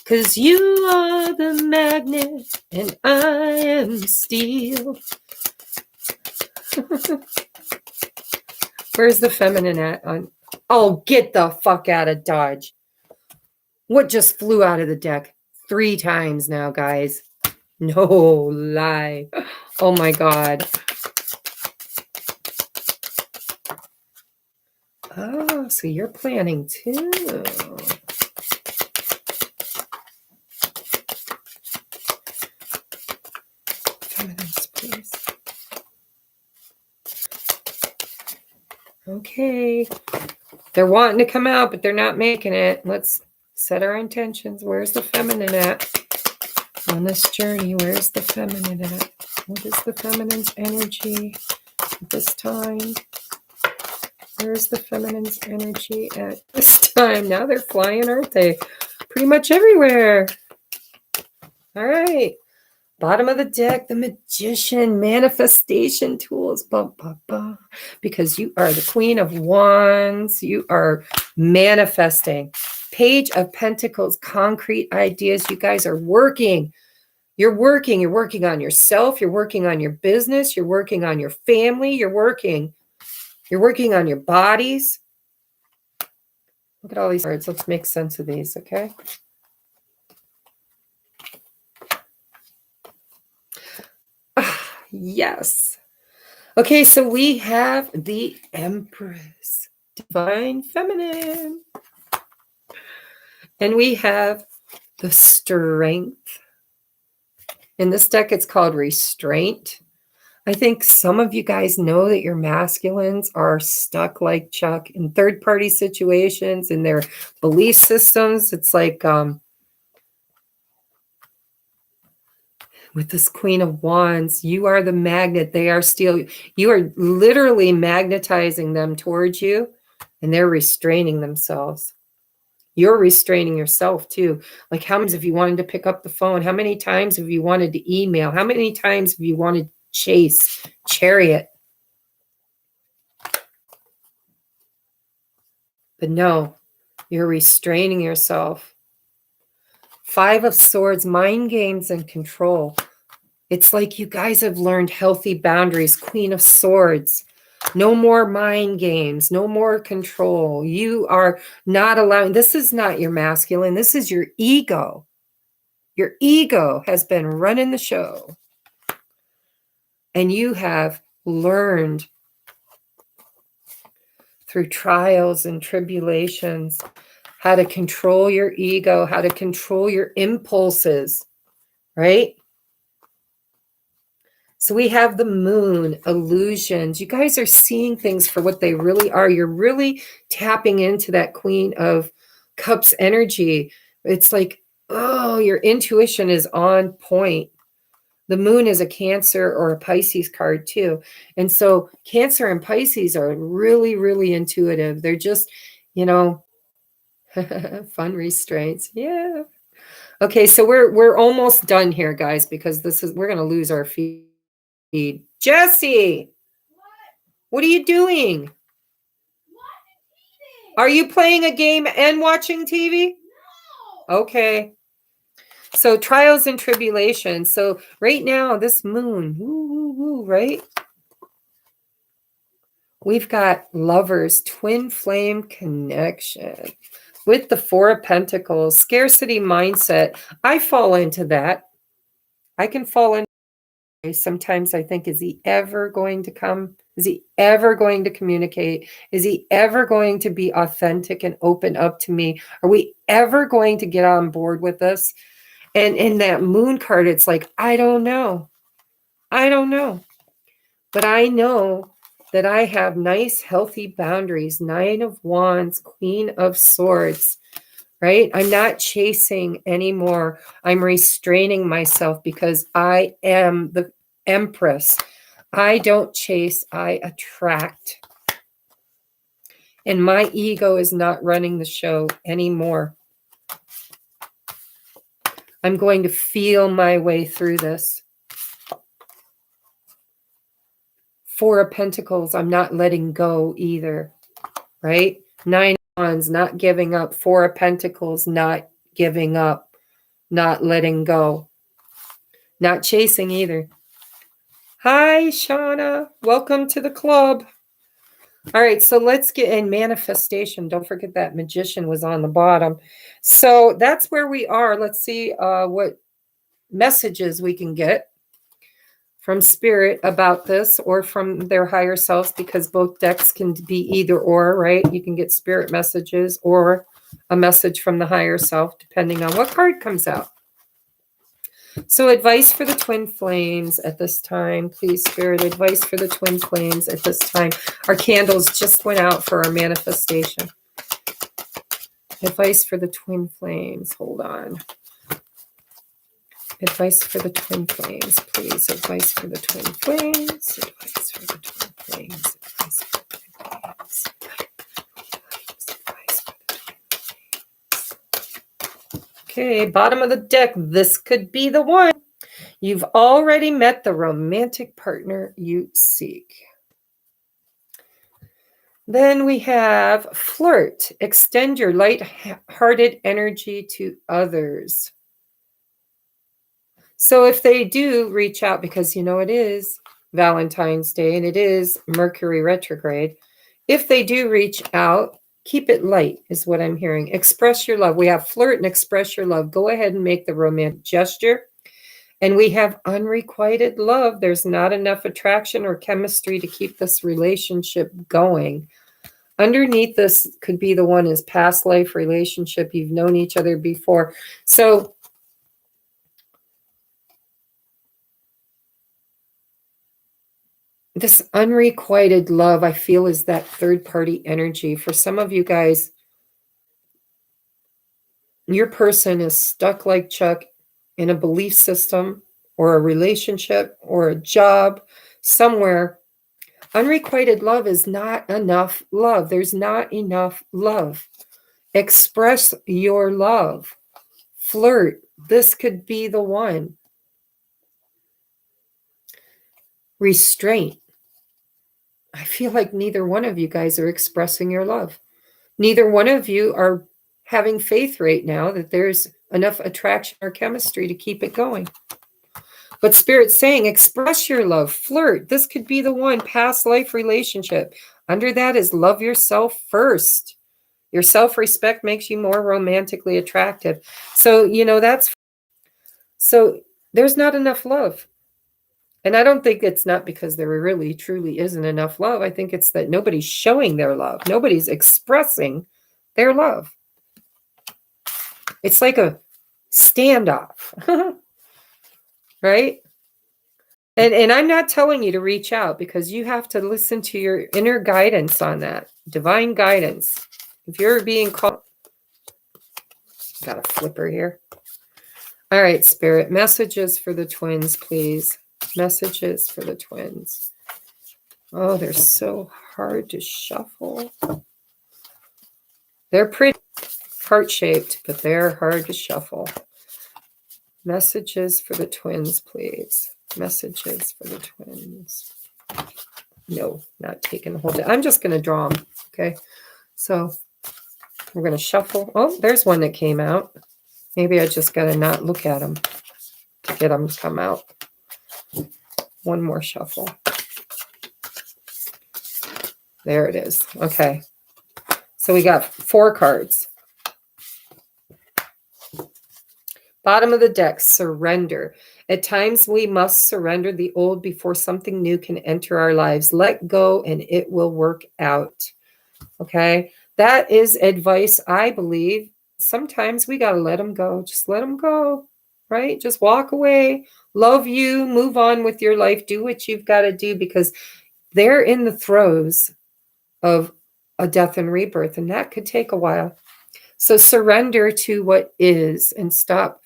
Because you are the magnet and I am steel. Where's the feminine at? Oh, get the fuck out of Dodge. What just flew out of the deck? 3 times now, guys. No lie. Oh my God. Oh, so you're planning too. Feminines, please. Okay. They're wanting to come out, but they're not making it. Let's set our intentions. Where's the feminine at? On this journey, where's the feminine at? What is the feminine's energy at this time? Where's the feminine's energy at this time? Now they're flying, aren't they? Pretty much everywhere. All right. Bottom of the deck, the Magician, manifestation tools. Bah, bah, bah. Because you are the Queen of Wands. You are manifesting. Page of Pentacles, concrete ideas. You guys are working. You're working on yourself, you're working on your business, you're working on your family, you're working on your bodies. Look at all these words. Let's make sense of these, okay? Yes. Okay, so we have the Empress, Divine Feminine. And we have the Strength. In this deck, it's called Restraint. I think some of you guys know that your masculines are stuck like Chuck in third-party situations, in their belief systems. It's like with this Queen of Wands, you are the magnet. They are still, you are literally magnetizing them towards you, and they're restraining themselves. You're restraining yourself too. Like, how many of you wanted to pick up the phone? How many times have you wanted to email? How many times have you wanted to chase, chariot? But no, you're restraining yourself. 5 of Swords, mind games and control. It's like you guys have learned healthy boundaries. Queen of Swords. No more mind games, no more control. You are not allowing, this is not your masculine, this is your ego. Your ego has been running the show. And you have learned through trials and tribulations how to control your ego, how to control your impulses, right? So we have the moon, illusions. You guys are seeing things for what they really are. You're really tapping into that Queen of Cups energy. It's like, oh, your intuition is on point. The moon is a Cancer or a Pisces card too. And so Cancer and Pisces are really, really intuitive. They're just, you know, fun restraints. Yeah. Okay, so we're almost done here, guys, because we're gonna lose our feed. Jesse, what are you doing? Are you playing a game and watching TV? No. Okay. So trials and tribulations. So right now, this moon, woo, woo, woo, right? We've got lovers, twin flame connection with the Four of Pentacles, scarcity mindset. I fall into that. I can fall into. Sometimes I think, is he ever going to come? Is he ever going to communicate? Is he ever going to be authentic and open up to me? Are we ever going to get on board with this? And in that moon card, it's like, I don't know. I don't know. But I know that I have nice, healthy boundaries. Nine of Wands, Queen of Swords, right? I'm not chasing anymore. I'm restraining myself because I am the Empress. I don't chase, I attract. And my ego is not running the show anymore. I'm going to feel my way through this. Four of Pentacles, I'm not letting go either, right? Nine of Wands, not giving up. Four of Pentacles, not giving up, not letting go, not chasing either. Hi, Shauna. Welcome to the club. All right, so let's get in manifestation. Don't forget that Magician was on the bottom. So that's where we are. Let's see what messages we can get from Spirit about this or from their higher selves, because both decks can be either or, right? You can get Spirit messages or a message from the higher self, depending on what card comes out. So advice for the twin flames at this time, please, Spirit, advice for the twin flames at this time. Our candles just went out for our manifestation. Advice for the twin flames. Hold on. Advice for the twin flames, please. Advice for the twin flames. Advice for the twin flames. Advice for the twin flames. Advice for the twin flames. Okay, bottom of the deck. This could be the one. You've already met the romantic partner you seek. Then we have flirt. Extend your light-hearted energy to others. So if they do reach out, because you know it is Valentine's Day and it is Mercury retrograde, if they do reach out, keep it light is what I'm hearing. Express your love. We have flirt and express your love. Go ahead and make the romantic gesture. And we have unrequited love. There's not enough attraction or chemistry to keep this relationship going. Underneath this could be the one is past life relationship. You've known each other before. So this unrequited love, I feel, is that third-party energy. For some of you guys, your person is stuck like Chuck in a belief system or a relationship or a job somewhere. Unrequited love is not enough love. There's not enough love. Express your love. Flirt. This could be the one. Restraint. I feel like neither one of you guys are expressing your love. Neither one of you are having faith right now that there's enough attraction or chemistry to keep it going. But Spirit's saying, express your love, flirt. This could be the one, past life relationship. Under that is love yourself first. Your self-respect makes you more romantically attractive. So, you know, so there's not enough love. And I don't think it's not because there really, truly isn't enough love. I think it's that nobody's showing their love. Nobody's expressing their love. It's like a standoff, right? And I'm not telling you to reach out, because you have to listen to your inner guidance on that. Divine guidance. If you're being called, got a flipper here. All right, Spirit, messages for the twins, please. Messages for the twins. Oh, they're so hard to shuffle. They're pretty heart-shaped, but they're hard to shuffle. Messages for the twins, please. Messages for the twins. No, not taking the whole day. I'm just going to draw them, okay? So we're going to shuffle. Oh, there's one that came out. Maybe I just got to not look at them to get them to come out. One more shuffle. There it is. Okay. So we got 4 cards. Bottom of the deck, surrender. At times we must surrender the old before something new can enter our lives. Let go and it will work out. Okay? That is advice, I believe. Sometimes we got to let them go. Just let them go, right? Just walk away. Love you. Move on with your life. Do what you've got to do, because they're in the throes of a death and rebirth, and that could take a while. So surrender to what is and stop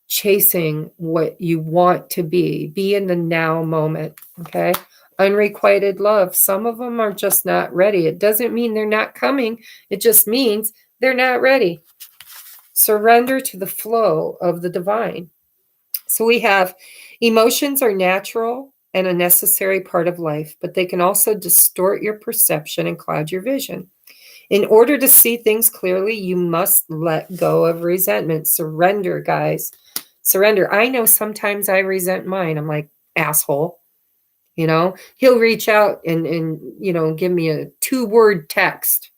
chasing what you want to be. Be in the now moment, okay? Unrequited love. Some of them are just not ready. It doesn't mean they're not coming. It just means they're not ready. Surrender to the flow of the divine. So we have emotions are natural and a necessary part of life, but they can also distort your perception and cloud your vision. In order to see things clearly, you must let go of resentment. Surrender, guys. Surrender. I know sometimes I resent mine. I'm like, asshole. You know, he'll reach out and you know, give me a 2-word text,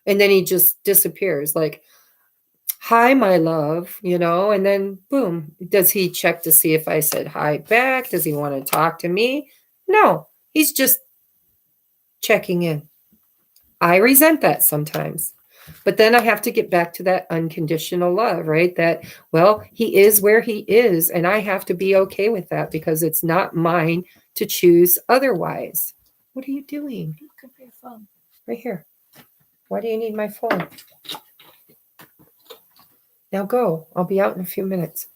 and then he just disappears. Like, hi, my love, you know, and then boom. Does he check to see if I said hi back? Does he want to talk to me? No, he's just checking in. I resent that sometimes. But then I have to get back to that unconditional love, right? That, well, he is where he is, and I have to be okay with that, because it's not mine to choose otherwise. What are you doing? Look at your phone. Right here. Why do you need my phone? Now go. I'll be out in a few minutes.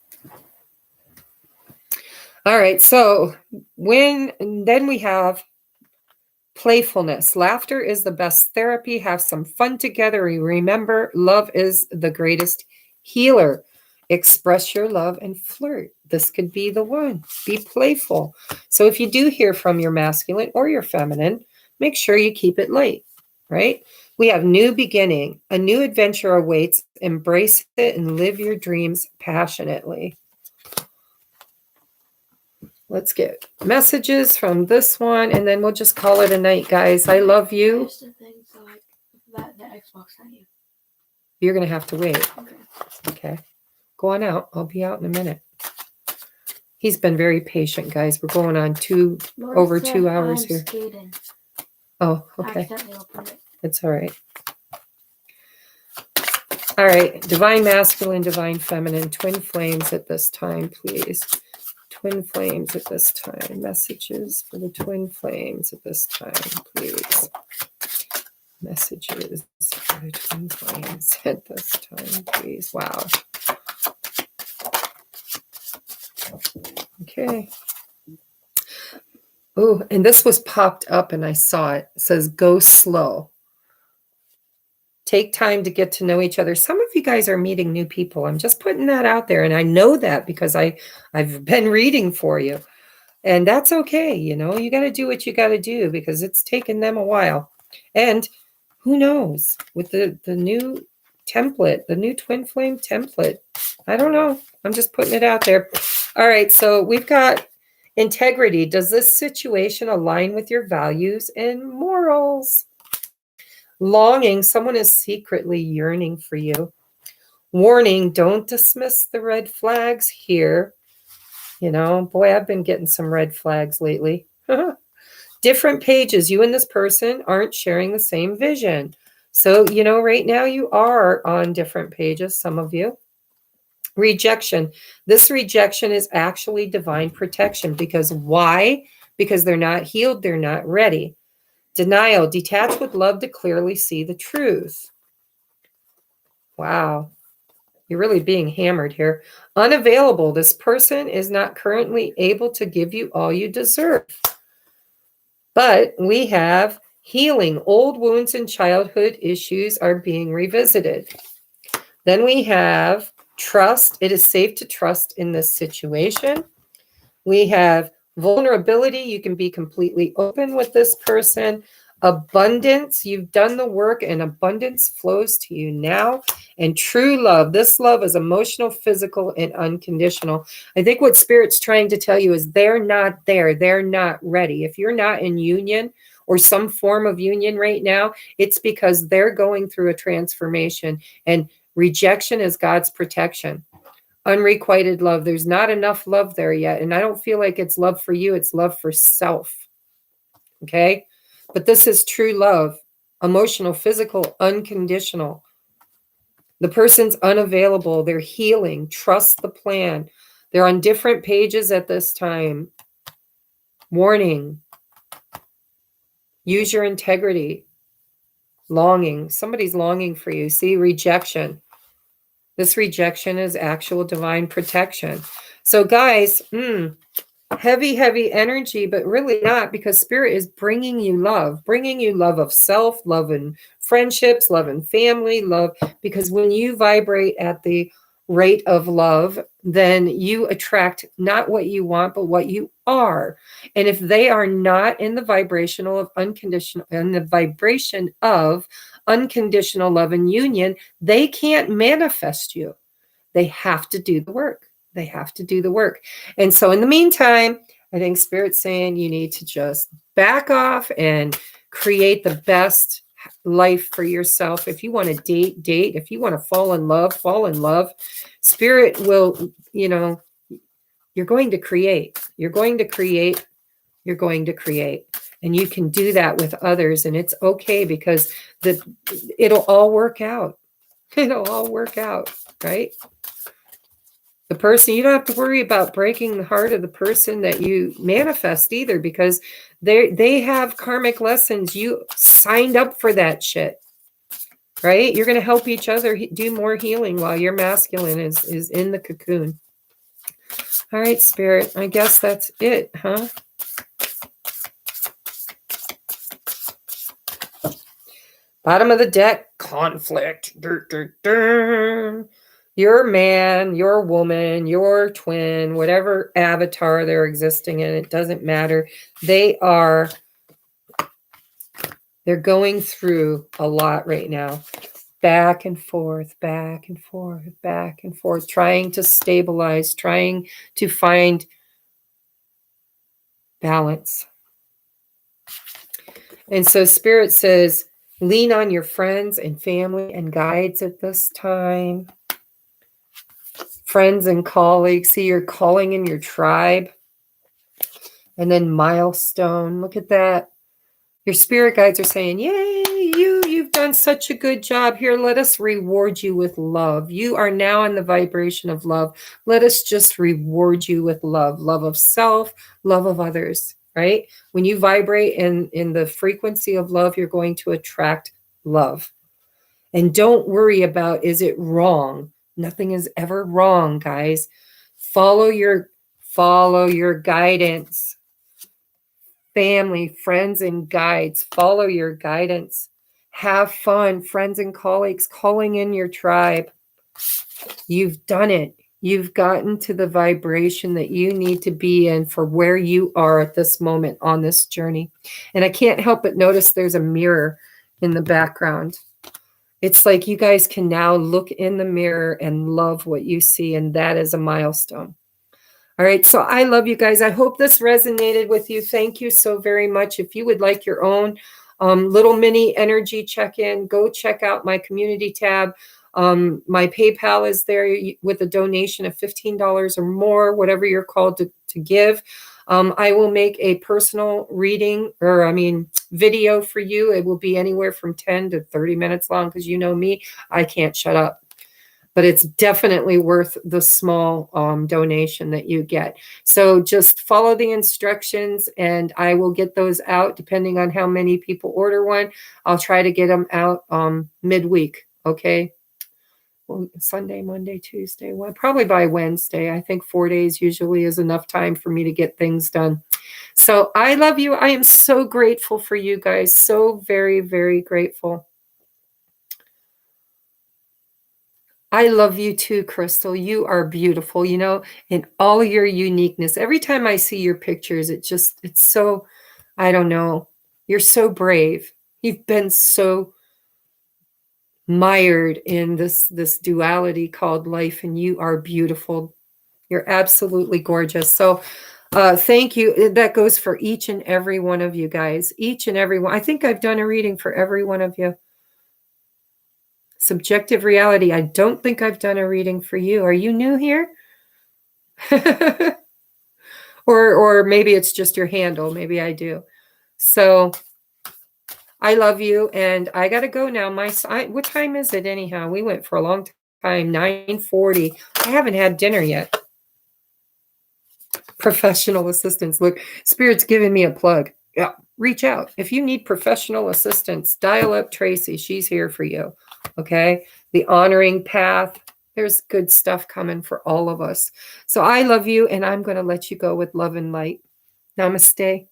All right. So then we have playfulness. Laughter is the best therapy. Have some fun together. Remember, love is the greatest healer. Express your love and flirt. This could be the one. Be playful. So if you do hear from your masculine or your feminine, make sure you keep it light, right? We have new beginning. A new adventure awaits. Embrace it and live your dreams passionately. Let's get messages from this one, and then we'll just call it a night, guys. I love you. Here's the thing, so like that the Xbox sent you. You're going to have to wait. Okay. Okay. Go on out. I'll be out in a minute. He's been very patient, guys. We're going on over 2 hours here. Skating. Oh, I okay. accidentally opened it. It's all right. All right. Divine masculine, divine feminine, twin flames at this time, please. Twin flames at this time. Messages for the twin flames at this time, please. Messages for the twin flames at this time, please. Wow. Okay. Oh, and this was popped up and I saw it. It says, go slow. Take time to get to know each other. Some of you guys are meeting new people. I'm just putting that out there. And I know that because I've been reading for you. And that's okay. You know, you got to do what you got to do, because it's taken them a while. And who knows, with the new template, the new twin flame template, I don't know. I'm just putting it out there. All right. So we've got integrity. Does this situation align with your values and morals? Longing. Someone is secretly yearning for you. Warning. Don't dismiss the red flags here. You know, boy, I've been getting some red flags lately. Different pages. You and this person aren't sharing the same vision. So, you know, right now you are on different pages, some of you. Rejection. This rejection is actually divine protection. Because why? Because they're not healed. They're not ready. Denial. Detach with love to clearly see the truth. Wow. You're really being hammered here. Unavailable. This person is not currently able to give you all you deserve. But we have healing. Old wounds and childhood issues are being revisited. Then we have trust. It is safe to trust in this situation. We have vulnerability. You can be completely open with this person. Abundance. You've done the work and abundance flows to you now. And true love. This love is emotional, physical, and unconditional. I think what Spirit's trying to tell you is they're not there. They're not ready. If you're not in union or some form of union right now, it's because they're going through a transformation. And rejection is God's protection. Unrequited love. There's not enough love there yet. And I don't feel like it's love for you. It's love for self. Okay? But this is true love. Emotional, physical, unconditional. The person's unavailable. They're healing. Trust the plan. They're on different pages at this time. Warning. Use your integrity. Longing. Somebody's longing for you. See, rejection. This rejection is actual divine protection. So guys, heavy, heavy energy, but really not, because Spirit is bringing you love of self, love and friendships, love and family, love. Because when you vibrate at the rate of love, then you attract not what you want, but what you are. And if they are not in the vibrational of unconditional, and the vibration of unconditional love and union, they can't manifest you. They have to do the work. They have to do the work. And so in the meantime, I think Spirit's saying you need to just back off and create the best life for yourself. If you want to date. If you want to fall in love. Spirit will, you're going to create. You're going to create. You're going to create. And you can do that with others. And it's okay, because it'll all work out. It'll all work out, right? The person, you don't have to worry about breaking the heart of the person that you manifest either, because they have karmic lessons. You signed up for that shit, right? You're going to help each other do more healing while your masculine is in the cocoon. All right, Spirit, I guess that's it, huh? Bottom of the deck, conflict. Your man, your woman, your twin, whatever avatar they're existing in, it doesn't matter. They're going through a lot right now. Back and forth, back and forth, back and forth, trying to stabilize, trying to find balance. And so Spirit says, lean on your friends and family and guides at this time. Friends and colleagues. See, you're calling in your tribe. And then milestone. Look at that. Your spirit guides are saying, yay, you've done such a good job here. Let us reward you with love. You are now in the vibration of love. Let us just reward you with love. Love of self, love of others, right? When you vibrate in the frequency of love, you're going to attract love. And don't worry about, is it wrong? Nothing is ever wrong, guys. Follow your guidance. Family, friends, and guides. Follow your guidance. Have fun, friends and colleagues, calling in your tribe. You've done it. You've gotten to the vibration that you need to be in for where you are at this moment on this journey. And I can't help but notice there's a mirror in the background. It's like you guys can now look in the mirror and love what you see, and that is a milestone. All right, so I love you guys. I hope this resonated with you. Thank you so very much. If you would like your own little mini energy check-in, go check out my community tab. My PayPal is there with a donation of $15 or more, whatever you're called to give. I will make a personal reading, video for you. It will be anywhere from 10 to 30 minutes long, because you know me, I can't shut up. but it's definitely worth the small donation that you get. So just follow the instructions, and I will get those out depending on how many people order one. I'll try to get them out midweek, okay? Well, Sunday, Monday, Tuesday, well, probably by Wednesday. I think 4 days usually is enough time for me to get things done. So I love you. I am so grateful for you guys. So very, very grateful. I love you too, Crystal. You are beautiful, you know, in all your uniqueness. Every time I see your pictures, it's so, I don't know, you're so brave. You've been so mired in this duality called life, and you are beautiful. You're absolutely gorgeous. So thank you. That goes for each and every one of you guys. Each and every one. I think I've done a reading for every one of you. Subjective reality. I don't think I've done a reading for you. Are you new here? or maybe it's just your handle. Maybe I do. So I love you, and I got to go now. What time is it anyhow? We went for a long time, 9:40. I haven't had dinner yet. Professional assistance. Look, Spirit's giving me a plug. Yeah, reach out. If you need professional assistance, dial up Tracy. She's here for you. Okay? The honoring path. There's good stuff coming for all of us. So I love you, and I'm going to let you go with love and light. Namaste.